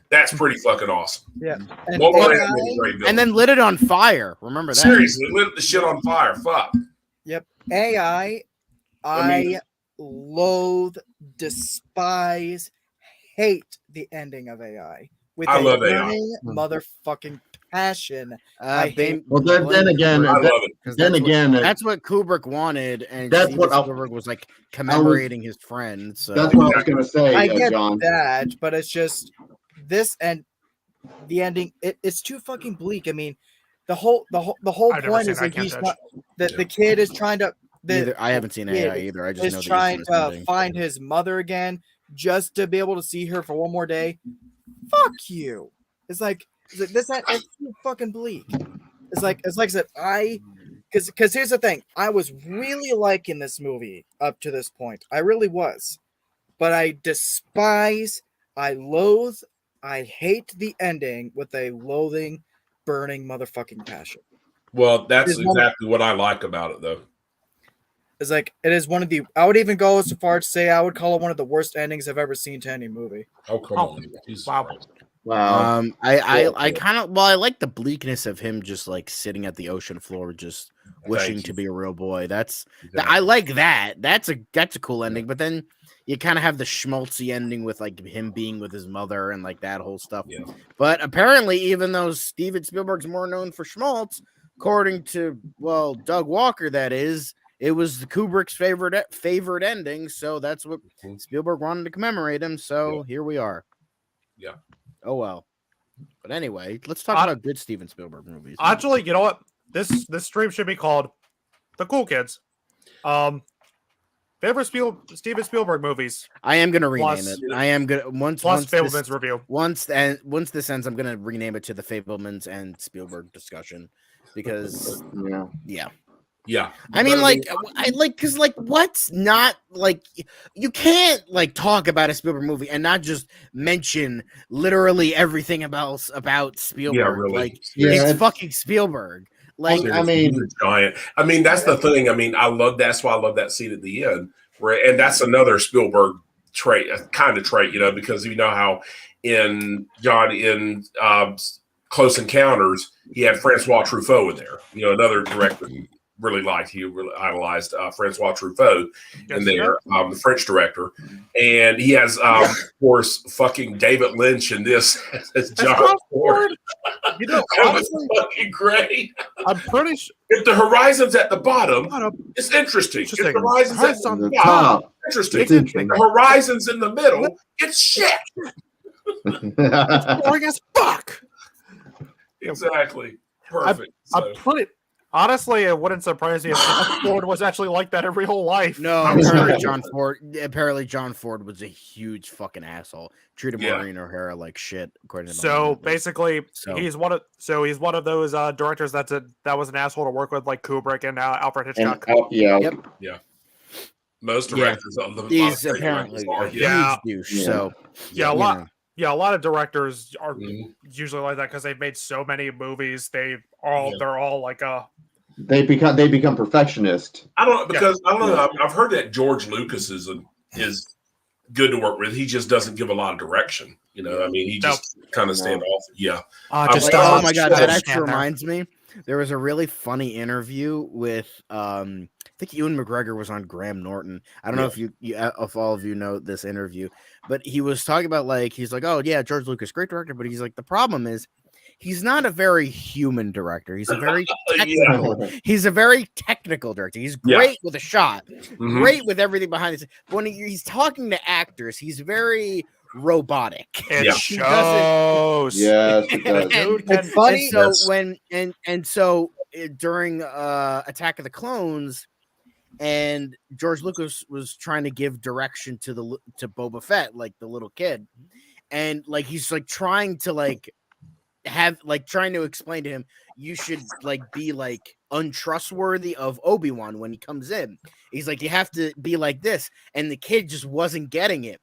That's pretty fucking awesome. Yeah. And then lit it on fire. Remember that? Seriously, lit the shit on fire. Fuck. Yep. AI. I loathe, despise, hate the ending of AI with I love burning motherfucking passion. Then again, that's what Kubrick wanted, and that's what Spielberg was like commemorating his friend. So that's what I was going to say. I get John. that, but it's just this, and the ending, it's too fucking bleak. I mean, the whole I've never point seen is it, I that can't he's judge. not that the kid is trying to. I haven't seen AI either. I just is know the trying infamous to ending. find his mother again just to be able to see her for one more day. Fuck you. It's like this. It's too fucking bleak. It's like I said, because here's the thing. I was really liking this movie up to this point. I really was, but I despise, I loathe, I hate the ending with a loathing, burning motherfucking passion. Well, that's It's one of- exactly what I like about it, though. It's like it is one of the. I would even go so far to say I would call it one of the worst endings I've ever seen to any movie. Oh, come Oh, on. Jesus wow. Christ. Wow. I kind of I like the bleakness of him just like sitting at the ocean floor, just wishing Thank to you. be a real boy. That's Exactly. I like that. That's a cool ending. But then you kind of have the schmaltzy ending with like him being with his mother and like that whole stuff. Yeah. But apparently, even though Steven Spielberg's more known for schmaltz, according to Doug Walker, that is, it was the Kubrick's favorite ending. So that's what Mhm. Spielberg wanted to commemorate him. So here we are. Yeah. Oh well. But anyway, let's talk about good Steven Spielberg movies. Actually, you know what? This stream should be called "The Cool Kids." Favorite Steven Spielberg movies I am gonna rename plus- it. I am gonna once Fabelmans this, review. once this ends, I'm gonna rename it to the Fabelmans and Spielberg discussion because Yeah. Yeah. I mean, like, because like, what's not like, you can't like talk about a Spielberg movie and not just mention literally everything about Spielberg. Yeah, really. Like, Yeah, it's it's- fucking Spielberg. Like, I mean- he's a giant. I mean, that's the thing. I mean, I love that's why I love that scene at the end, and that's another Spielberg trait, a kind of trait, because you know how in Close Encounters he had Francois Truffaut in there, another director he really liked. He really idolized Francois Truffaut in there, the French director, and he has, of course, fucking David Lynch in this as John Ford. You know, That was honestly, fucking great. I'm pretty sure. If the horizon's at the bottom, it's interesting. If the horizon's at on the The top, top. interesting. It's If interesting. the horizon's in the middle, it's shit. boring as fuck. Exactly. Perfect. I'm pretty. Honestly, it wouldn't surprise me if John Ford was actually like that in real life. no, I'm apparently sure. John Ford was a huge fucking asshole. Treated Yeah. Maureen O'Hara like shit, according to the So movie. basically, So- he's one of those directors that was an asshole to work with, like Kubrick and Alfred Hitchcock. Yep. Most Yeah. directors of the He's modern day apparently directors are, a Yeah. huge douche. Yeah. So Yeah, a lot of directors are Mhm. usually like that because they've made so many movies. They're all like They become perfectionist. I don't know. I've heard that George Lucas is good to work with. He just doesn't give a lot of direction. I mean, he just kind of stand off. Yeah. just oh my god, that just actually stand there. reminds me. There was a really funny interview with I think Ewan McGregor was on Graham Norton. I don't know if all of you know this interview, but he was talking about he's like, oh yeah, George Lucas, great director, but he's like, the problem is he's not a very human director. He's a very technical. He's a very technical director. He's great with a shot, Mhm. great with everything behind it. But when he's talking to actors, he's very robotic. It Yeah. shows. Yes, it does. Dude It's can- funny. And so Yes. during Attack of the Clones, and George Lucas was trying to give direction to Boba Fett, like the little kid, and he's trying to trying to explain to him, you should be untrustworthy of Obi-Wan when he comes in. He's like, you have to be like this, and the kid just wasn't getting it.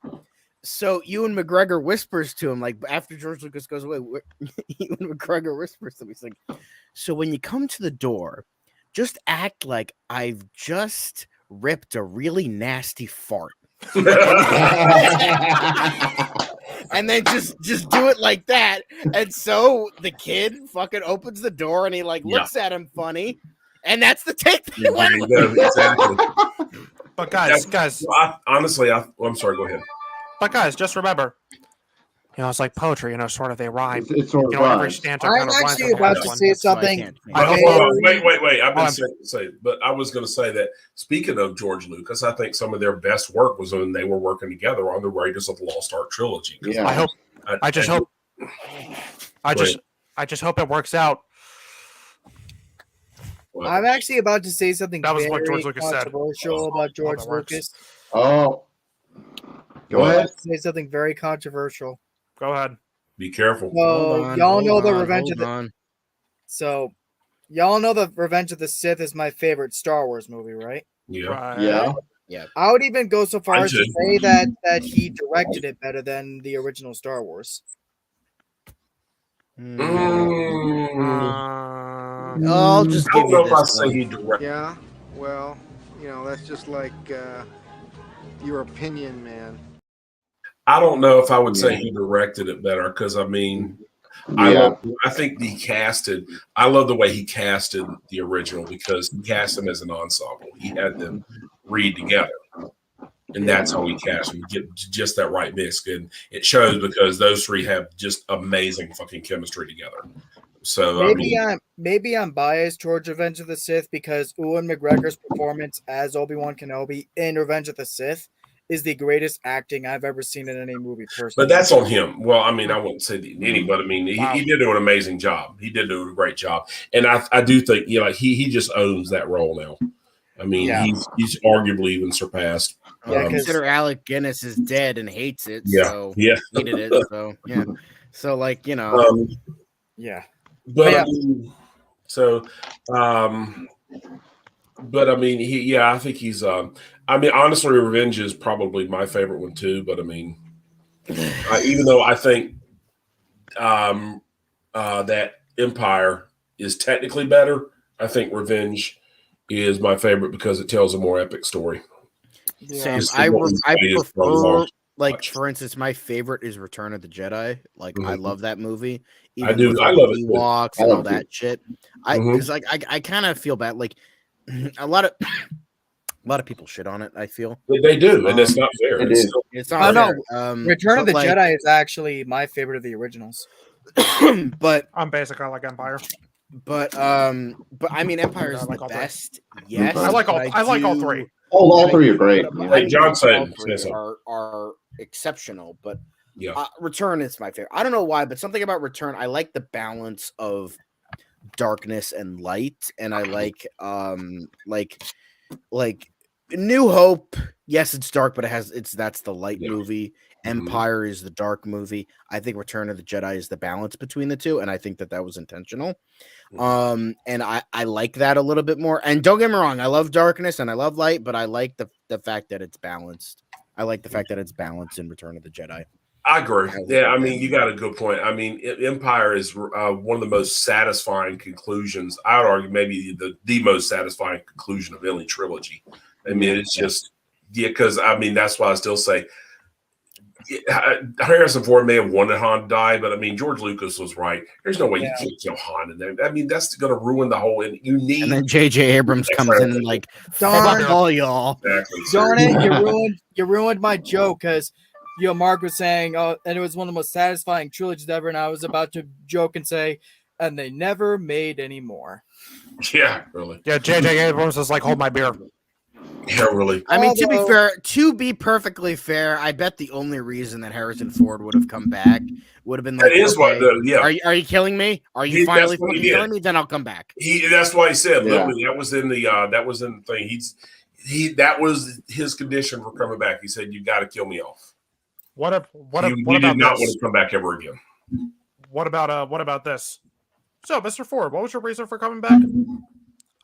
So Ewan McGregor whispers to him, after George Lucas goes away, Ewan McGregor whispers to him, he's like, so when you come to the door, just act like I've just ripped a really nasty fart. And then just do it like that. And so the kid fucking opens the door and he looks at him funny. And that's the take that he went with. There you go. Exactly. But guys, Honestly, I'm sorry. Go ahead. just remember, it's like poetry. Sort of they rhyme. It's sort of Every rhymes. stanza I'm kind of rhymes actually with the about last to one. say That's why I something. can't- But hold on, wait. I've been I'm- saying, but I was going to say that speaking of George Lucas, I think some of their best work was when they were working together on the Raiders of the Lost Ark trilogy. Yeah. I hope. I just hope. I just hope it works out. What? I'm actually about to say something That was very what George Lucas said. controversial about George that works. Lucas. Oh, go I'm ahead. about to say something very controversial. Go ahead. Be careful. So y'all know the Revenge of the. So y'all know the Revenge of the Sith is my favorite Star Wars movie, right? Yeah. Right. Yeah. I would even go so far I as to do. say that he directed it better than the original Star Wars. I'll just I give don't you know if I this say one. he directed. Yeah, well, that's just like your opinion, man. I don't know if I would say Yeah. he directed it better because I mean, Yeah. I think he casted. I love the way he casted the original because he cast them as an ensemble. He had them read together, and that's how he cast them. Get just that right mix, and it shows because those three have just amazing fucking chemistry together. So Maybe I'm biased towards Revenge of the Sith because Ewan McGregor's performance as Obi-Wan Kenobi in Revenge of the Sith is the greatest acting I've ever seen in any movie. Personally, but that's on him. Well, I mean, I wouldn't say any, but I mean, Wow. he did do an amazing job. He did do a great job, and I do think he just owns that role now. I mean, Yeah. he's arguably even surpassed. Yeah, Consider Alec Guinness is dead and hates it, Yeah, so yeah. hated it. So yeah, so like yeah. But yeah. I mean, so, but I mean, I think he's. I mean, honestly, Revenge is probably my favorite one too. But I mean, even though I think that Empire is technically better, I think Revenge is my favorite because it tells a more epic story. Same. Just I what we played is probably prefer, long. like, Watch. for instance, my favorite is Return of the Jedi. Like, I Mhm. love that movie. I do. With I all love the it too. Ewoks I and all love it that shit. Mhm. Because like I kind of feel bad. Like a lot of people shit on it. I feel They do, and it's not fair. They It's do. still- it's Oh, not no. fair. Return of but, the like, Jedi is actually my favorite of the originals. but I'm basically like Empire. I mean, Empire is I like the all three. best. Yes, I like but all. I like all three. Oh, all three are great. But Yeah. I Hey, John think all said three so. are exceptional. But Yeah. Return is my favorite. I don't know why, but something about Return, I like the balance of darkness and light, and I like New Hope. Yes, it's dark, but that's the light Yeah. movie. Mhm. Empire is the dark movie. I think Return of the Jedi is the balance between the two, and I think that was intentional. And I like that a little bit more. And don't get me wrong, I love darkness and I love light, but I like the fact that it's balanced. I like the fact that it's balanced in Return of the Jedi. I agree. Yeah, I mean, you got a good point. I mean, Empire is one of the most satisfying conclusions. I would argue maybe the most satisfying conclusion of any trilogy. I mean, it's just because I mean that's why I still say Harrison Ford may have wanted Han to die, but I mean George Lucas was right. There's no way you can't kill Han in there. I mean that's going to ruin the whole. And you need. And then J.J. Abrams comes in and like, Darn. fuck all y'all. Exactly. Darn it, you ruined my joke because Mark was saying, oh, and it was one of the most satisfying trilogies ever, and I was about to joke and say, and they never made any more. Yeah, really. Yeah, J.J. Abrams is like, hold my beer. Yeah, really. I mean, to be perfectly fair, I bet the only reason that Harrison Ford would have come back would have been like, That is what. Yeah. Are you killing me? Are you finally fucking killing me? Then I'll come back. That's why he said. Yeah. Literally, that was in the thing. That was his condition for coming back. He said, "You got to kill me off." What He about did not this? want to come back ever again. What about this? So, Mr. Ford, what was your reason for coming back?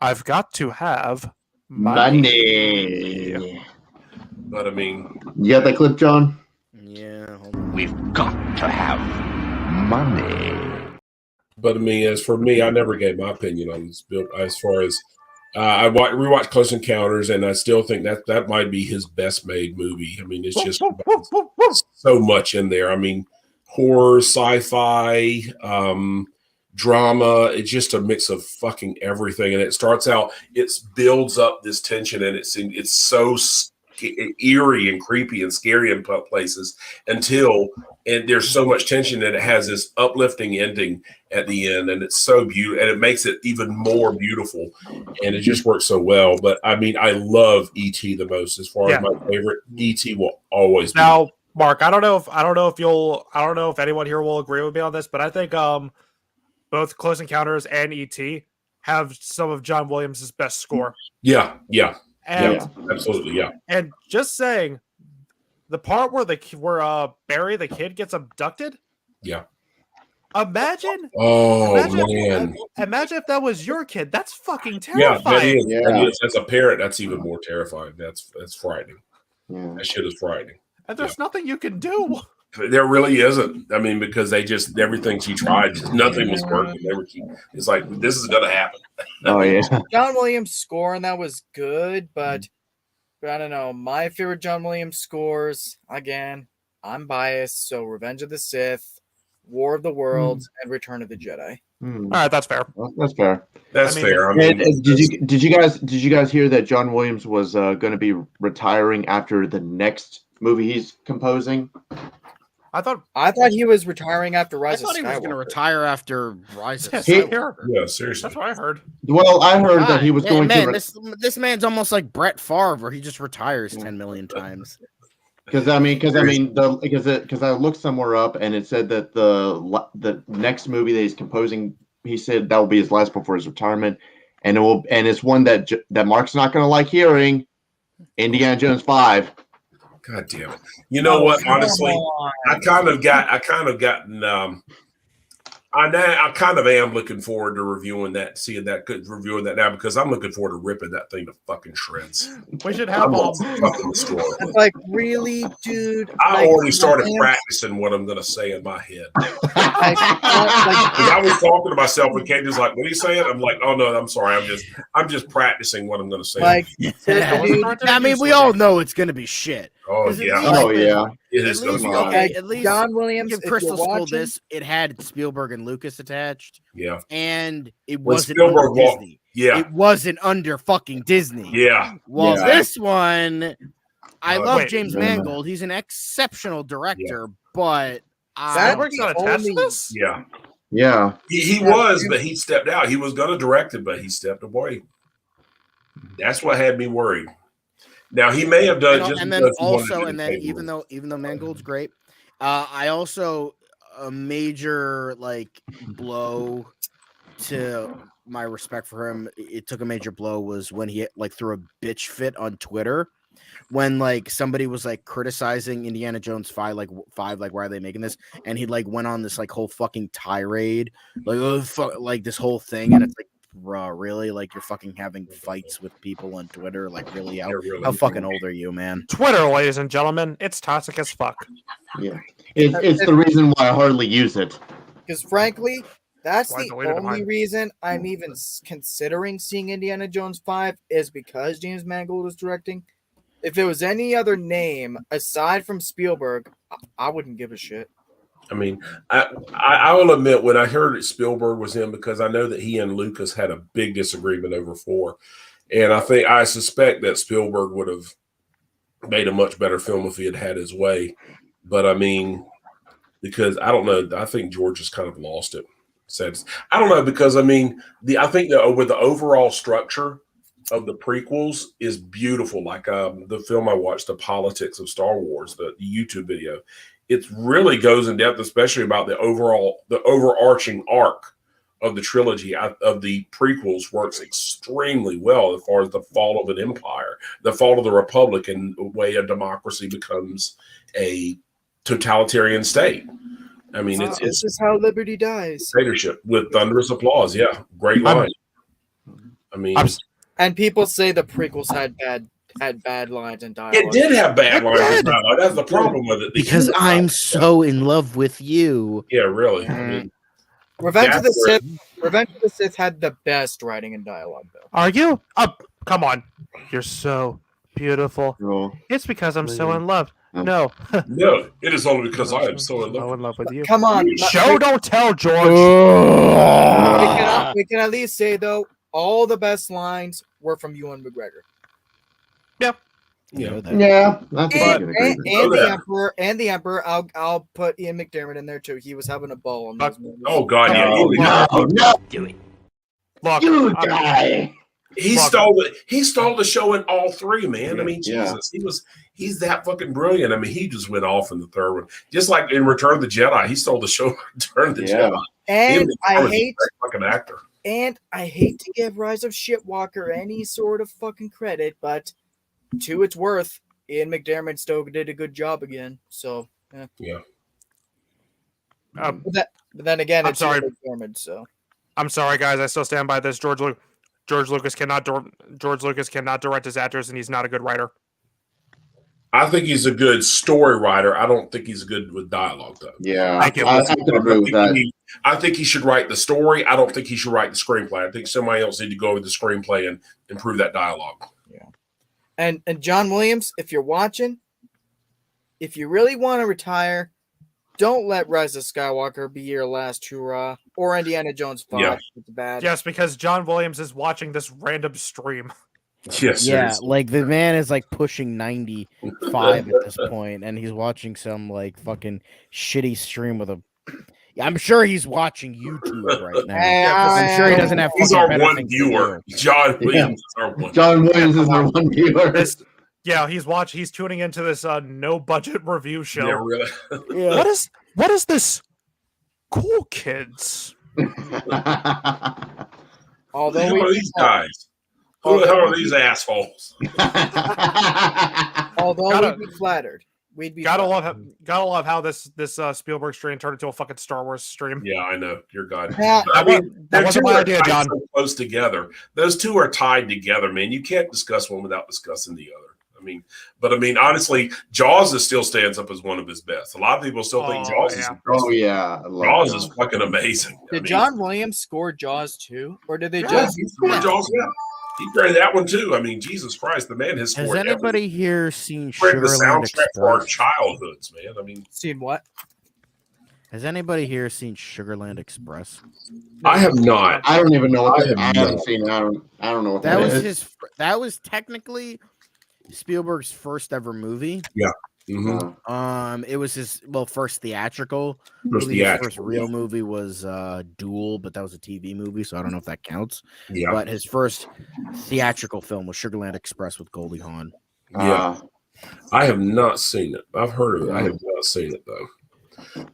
I've got to have money. But I mean, You got that clip, John? Yeah. Hold on. We've got to have money. But I mean, as for me, I never gave my opinion on this build. As far as I rewatched Close Encounters, and I still think that might be his best made movie. I mean, it's just so much in there. I mean, horror, sci-fi, drama. It's just a mix of fucking everything. And it starts out, it builds up this tension, and it's so eerie and creepy and scary in places and there's so much tension that it has this uplifting ending at the end, and it's so beautiful, and it makes it even more beautiful, and it just works so well. But I mean, I love E.T. the most. As far as my favorite, E.T. will always be. Now, Mark, I don't know if anyone here will agree with me on this, but I think both Close Encounters and E.T. have some of John Williams' best score. Yeah, And absolutely, yeah. And just saying, the part where Barry the kid gets abducted. Yeah. Imagine if that was your kid. That's fucking terrifying. Yeah, that is. Yeah. That is. As a parent, that's even more terrifying. That's frightening. Yeah. That shit is frightening. And there's nothing you can do. There really isn't. I mean, because everything she tried, nothing was working. It's like, this is gonna happen. Oh yeah. John Williams' score and that was good, but I don't know. My favorite John Williams scores, again, I'm biased, so Revenge of the Sith, War of the Worlds, and Return of the Jedi. All right, that's fair. That's fair. That's fair. I And, mean, did you guys hear that John Williams was going to be retiring after the next movie he's composing? I thought he was retiring after Rise of Skywalker. he was going to retire after Rise of Yes, Skywalker. yeah, seriously. that's what I heard. Well, I heard that he was going to. This man's almost like Brett Favre, where he just retires 10 million times. Because I looked somewhere up and it said that the next movie that he's composing, he said that will be his last before his retirement, and it's one that Mark's not going to like hearing, Indiana Jones 5. God damn it! You know what? Honestly, I kind of am looking forward to reviewing that now, because I'm looking forward to ripping that thing to fucking shreds. We should have fucking destroy it. Like, really, dude? I already started practicing what I'm going to say in my head. I was talking to myself when Katie's like, "What are you saying?" I'm like, "Oh no, I'm sorry. I'm just practicing what I'm going to say." Like, I mean, we all know it's going to be shit. Oh yeah. Oh yeah. It is At least, gonna be. at least John Williams, give if Crystal you're Skull watching, this. It had Spielberg and Lucas attached, Yeah. and it When wasn't Spielberg under Disney. Yeah. It wasn't under fucking Disney. Yeah. Well, Yeah. this one, I love Wait. James Mangold. He's an exceptional director, but Spielberg's not attached to this? Yeah. Yeah. He was, but he stepped out. He was going to direct it, but he stepped away. That's what had me worried. Now he may have done just and then because he wanted also, to and do then paperwork. even though Mangold's great, I also a major blow to my respect for him. It took a major blow was when he threw a bitch fit on Twitter when somebody was criticizing Indiana Jones 5 why are they making this, and he went on this whole fucking tirade this whole thing, and it's bro, really? You're fucking having fights with people on Twitter? Really? How fucking old are you, man? Twitter, ladies and gentlemen, it's toxic as fuck. Yeah. It's the reason why I hardly use it. Because frankly, that's Why the deleted only mine? reason I'm even considering seeing Indiana Jones 5 is because James Mangold is directing. If it was any other name aside from Spielberg, I wouldn't give a shit. I mean, I will admit when I heard that Spielberg was in, because I know that he and Lucas had a big disagreement over 4, and I suspect that Spielberg would have made a much better film if he had had his way. But I mean, because I don't know, I think George has kind of lost it. I don't know, because I mean, I think that with the overall structure of the prequels is beautiful. Like the film I watched, The Politics of Star Wars, the YouTube video. It really goes in depth, especially about the overarching arc of the trilogy of the prequels works extremely well as far as the fall of an empire, the fall of the republic, and the way a democracy becomes a totalitarian state. I mean, This is how liberty dies. Dictatorship with thunderous applause. Yeah, great line. I mean, and people say the prequels had bad lines and dialogue. It did have bad lines and dialogue. That's the problem with it. Because I'm so in love with you. Yeah, really. I mean, Revenge of the Sith had the best writing and dialogue, though. Are you? Come on. You're so beautiful. Oh. It's because I'm so in love. No. No, it is only because I am so in love with you. Come on. Show, don't tell, George. We can at least say, though, all the best lines were from Ewan McGregor. Yep. Yeah. Yeah. I think I can agree. And the Emperor, I'll put Ian McDermott in there too. He was having a ball on those movies. Oh God, yeah. No. Do it. Look, You die. He Fuck. stole the show in all three, man. I mean, Yeah. Jesus, he's that fucking brilliant. I mean, he just went off in the third one, just like in Return of the Jedi. He stole the show in Return of the Yeah. Jedi. And I He was a hate great fucking actor. to give Rise of Shitwalker any sort of fucking credit, but to its worth, Ian McDiarmid still did a good job again. So Yeah. but then again, I'm it's sorry. Ian McDiarmid. So I'm sorry, guys. I still stand by this. George Lucas cannot direct his actors, and he's not a good writer. I think he's a good story writer. I don't think he's good with dialogue, though. Yeah, I can agree with that. I think he should write the story. I don't think he should write the screenplay. I think somebody else need to go over the screenplay and improve that dialogue. yeah. And John Williams, if you're watching, if you really want to retire, don't let Rise of Skywalker be your last hurrah or Indiana Jones 5. Yeah. It's bad. Yes, because John Williams is watching this random stream. Yes, Yeah, seriously. like the man is like pushing 95 at this point, and he's watching some like fucking shitty stream with a. Yeah, I'm sure he's watching YouTube right now. I'm sure he doesn't have. He's fucking our better one things to viewer. do. John Williams is our one. John Williams is our one viewer. Yeah, he's tuning into this no budget review show. Yeah, really. Yeah. What is this? Cool Kids. Although Who are these guys? Who the hell are these assholes? we'd be flattered. We'd be Gotta flattered. love how this Spielberg stream turned into a fucking Star Wars stream. Yeah, I know. You're God. Yeah. I mean, That the wasn't two my are idea, tied John. so close together. Those two are tied together, man. You can't discuss one without discussing the other. I mean, honestly, Jaws still stands up as one of his best. A lot of people still think Jaws is. Oh yeah, I love Jaws Jaws. is fucking amazing. Did John Williams score Jaws too, or did they Yeah, just? he scored Jaws. Yeah, he created that one too. I mean, Jesus Christ, the man has Has scored. anybody here seen created the Sugarland soundtrack for our Express? childhoods, man? I mean, Seen what? Has anybody here seen Sugarland Express? I have not. I don't even know what I that, I have haven't not. seen it. I don't know what That was is. that was technically Spielberg's first ever movie. Mhm. It was his first theatrical. I First believe his first theatrical, real yeah. movie was Duel, but that was a TV movie, so I don't know if that counts. Yeah, But his first theatrical film was Sugarland Express with Goldie Hawn. yeah. I have not seen it. I've heard of it. I have not seen it though.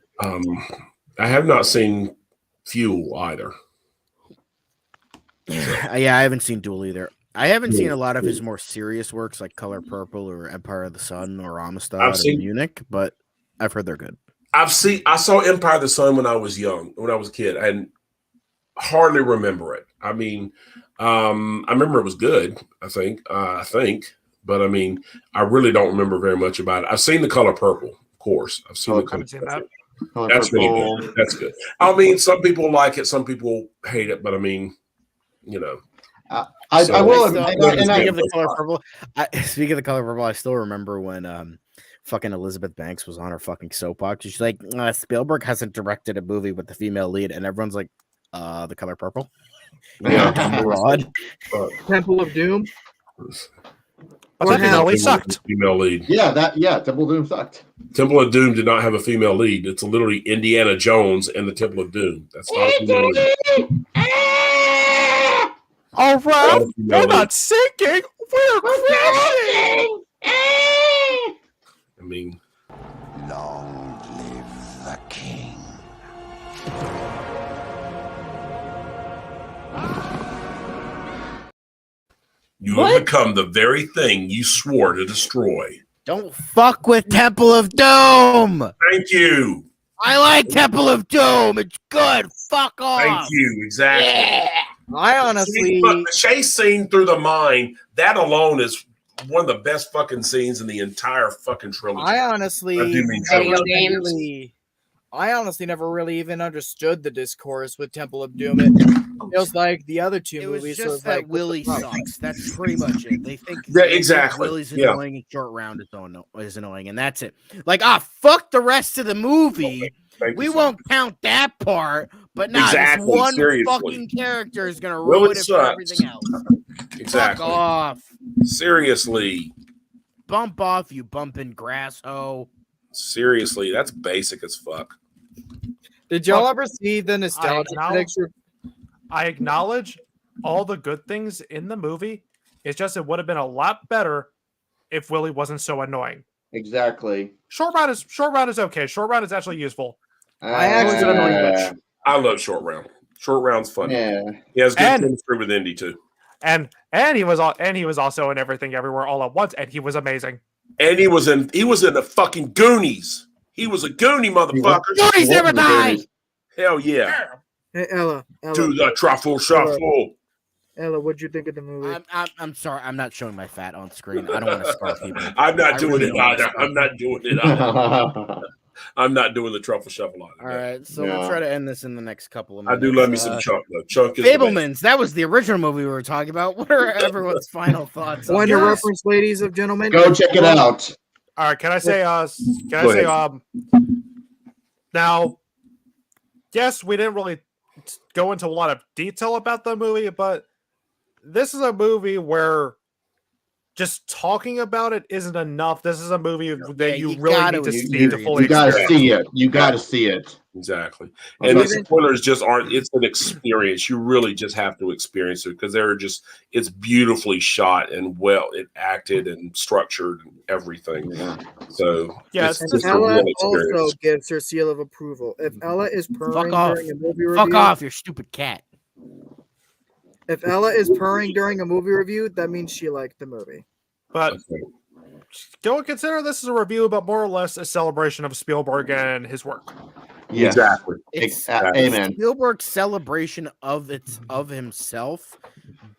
I have not seen Fuel either. Yeah, I haven't seen Duel either. I haven't seen a lot of his more serious works like Color Purple or Empire of the Sun or Amistad I've or seen- Munich, but I've heard they're good. I saw Empire of the Sun when I was young, when I was a kid, and hardly remember it. I mean, I remember it was good. I think, but I mean, I really don't remember very much about it. I've seen The Color Purple, of course. I've seen The Color Haven't seen that. Color That's really Purple. good. That's good. I mean, some people like it, some people hate it, but I mean, you know. I will Speaking admit, and I, of the Color Purple, speaking of the Color Purple, I still remember when fucking Elizabeth Banks was on her fucking soapbox. She's like, Spielberg hasn't directed a movie with the female lead, and everyone's like, The Color Purple. Yeah. Dumb broad. Temple of Doom. But that finale sucked. Female lead. Temple of Doom sucked. Temple of Doom did not have a female lead. It's literally Indiana Jones and the Temple of Doom. That's not a female lead. All Not right, a female we're lead. not sinking. We're crashing. I mean, Long live the king. you have become the very thing you swore to destroy. Don't fuck with Temple of Doom. Thank you. I like Temple of Doom. It's good. Fuck off. Thank you. Exactly. I honestly, But the chase scene through the mine, that alone is one of the best fucking scenes in the entire fucking trilogy. I honestly never really even understood the discourse with Temple of Doom. It feels like the other two It was movies. just was that like, Willie what the fuck? sucks. That's pretty much it. They think Yeah, they think exactly. Willie's Yeah. annoying and Short Round is annoying, and that's it. Like, fuck the rest of the movie. Thank We you, won't count that part, but now Exactly, this one seriously. fucking character is gonna Willie ruin it for sucks. everything else. Exactly. Fuck off. Seriously. Bump off, you bumping grass hoe. Seriously. That's basic as fuck. Did y'all ever see the nostalgia acknowledge- critics? I acknowledge all the good things in the movie. It's just it would have been a lot better if Willie wasn't so annoying. Exactly. Short round is okay. Short round is actually useful. I actually- an annoying bitch. I love Short Round. Short Round's funny. Yeah. He has good And- chemistry with Indy too. And he was also in Everything Everywhere All at Once, and he was amazing. And he was in the fucking Goonies. He was a Goonie motherfucker. Goonies never die! Hell yeah. Hey, Ella, To the truffle shuffle. Ella, what'd you think of the movie? I'm sorry, I'm not showing my fat on screen. I don't want to scar people. I'm not I doing really it don't wanna either. scar I'm not doing it either. I'm not doing the truffle shuffle either. All right, so No. we'll try to end this in the next couple of I minutes. do love me some Chunk though. Chunk is the best. Fabelmans. That was the original movie we were talking about. What are everyone's final thoughts? on Point of this? reference, ladies and gentlemen. Go check it out. All right, can I say Go ahead. now, yes, we didn't really go into a lot of detail about the movie, but this is a movie where just talking about it isn't enough. This is a movie that you you really gotta need to experience see it. to fully You gotta experience. see it. You gotta see it. Exactly. And Okay. the spoilers just aren't, it's an experience. You really just have to experience it because it's beautifully shot and it acted and structured and everything. Yeah. So Yes, it's And just a Ella real experience. also gives her seal of approval. If Ella is purring off. during a movie review, Fuck off, your stupid cat. if Ella is purring during a movie review, that means she liked the movie. but Okay. don't consider this as a review, but more or less a celebration of Spielberg and his work. Yes. Exactly. It's Amen. Spielberg's celebration of himself,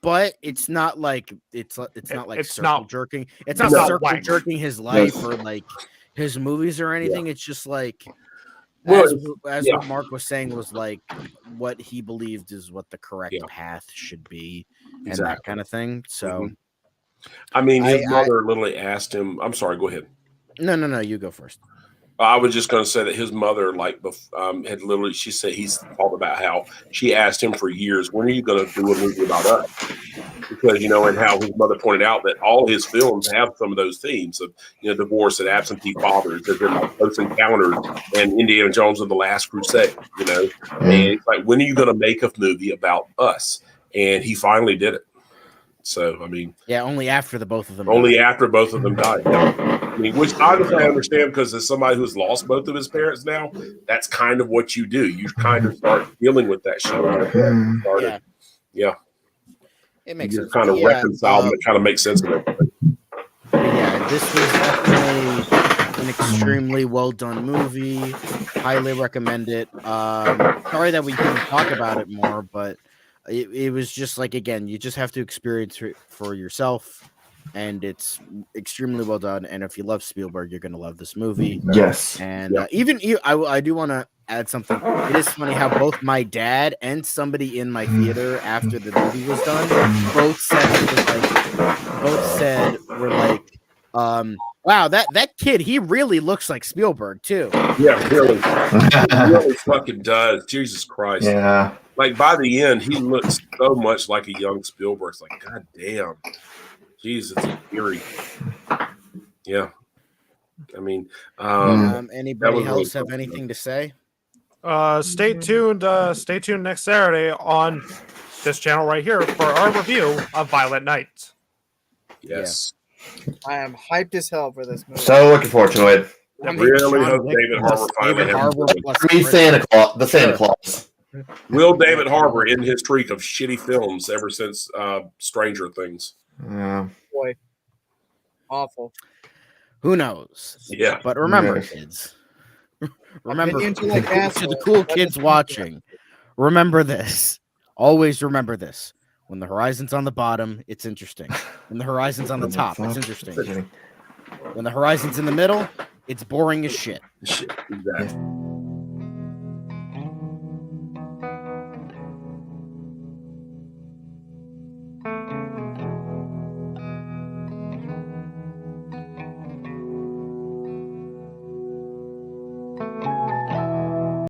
but it's not like it's not like It's circle not- jerking. It's it's not not circle wank. jerking his life Yes. or like his movies or anything. It's just like Well, as yeah. what Mark was saying was like what he believed is what the correct Yeah. path should be and that Exactly. kind of thing. So I mean, his I- mother literally asked him. I'm sorry. Go ahead. no, you go first. I was just going to say that his mother, had literally, she said he's talked about how she asked him for years, when are you going to do a movie about us? Because, and how his mother pointed out that all his films have some of those themes of, divorce and absentee fathers, there's been like Close Encounters and Indiana Jones and the Last Crusade, and it's like, when are you going to make a movie about us? And he finally did it. So, I mean, Yeah, only after the both of them. only died. after both of them died. I mean, which honestly I understand because as somebody who's lost both of his parents now, that's kind of what you do. You kind of start dealing with that shit. Yeah. It makes You sense. kind of Yeah, reconcile them and kind of make sense of it. Yeah, this was definitely an extremely well done movie. Highly recommend it. Sorry that we couldn't talk about it more, but it was just like, again, you just have to experience it for yourself, and it's extremely well done. And if you love Spielberg, you're going to love this movie. Yes. And I do want to add something. It is funny how both my dad and somebody in my theater after the movie was done both said we're like, wow, that kid, he really looks like Spielberg too. Yeah, really. He really fucking does. Jesus Christ. Yeah. Like by the end, he looks so much like a young Spielberg. It's like, God damn. Jesus, it's eerie. Yeah. I mean, Anybody was really else have fun. anything to say? Stay tuned. Stay tuned next Saturday on this channel right here for our review of Violent Night. yes. I am hyped as hell for this movie. So looking forward to it. I really John hope Wick David plus Harbour finally David has Harbour a movie. plus Free Chris- Santa Claus. The Santa Claus. Will David Harbour in his streak of shitty films ever since Stranger Things? Yeah. Boy, awful. Who knows? Yeah. But remember, Yeah. kids. Remember, Opinions are like to the assholes. cool Let kids us know. watching. Remember this. Always remember this. When the horizon's on the bottom, it's interesting. When the horizon's on the top, it's interesting. When the horizon's in the middle, it's boring as shit. Shit, exactly.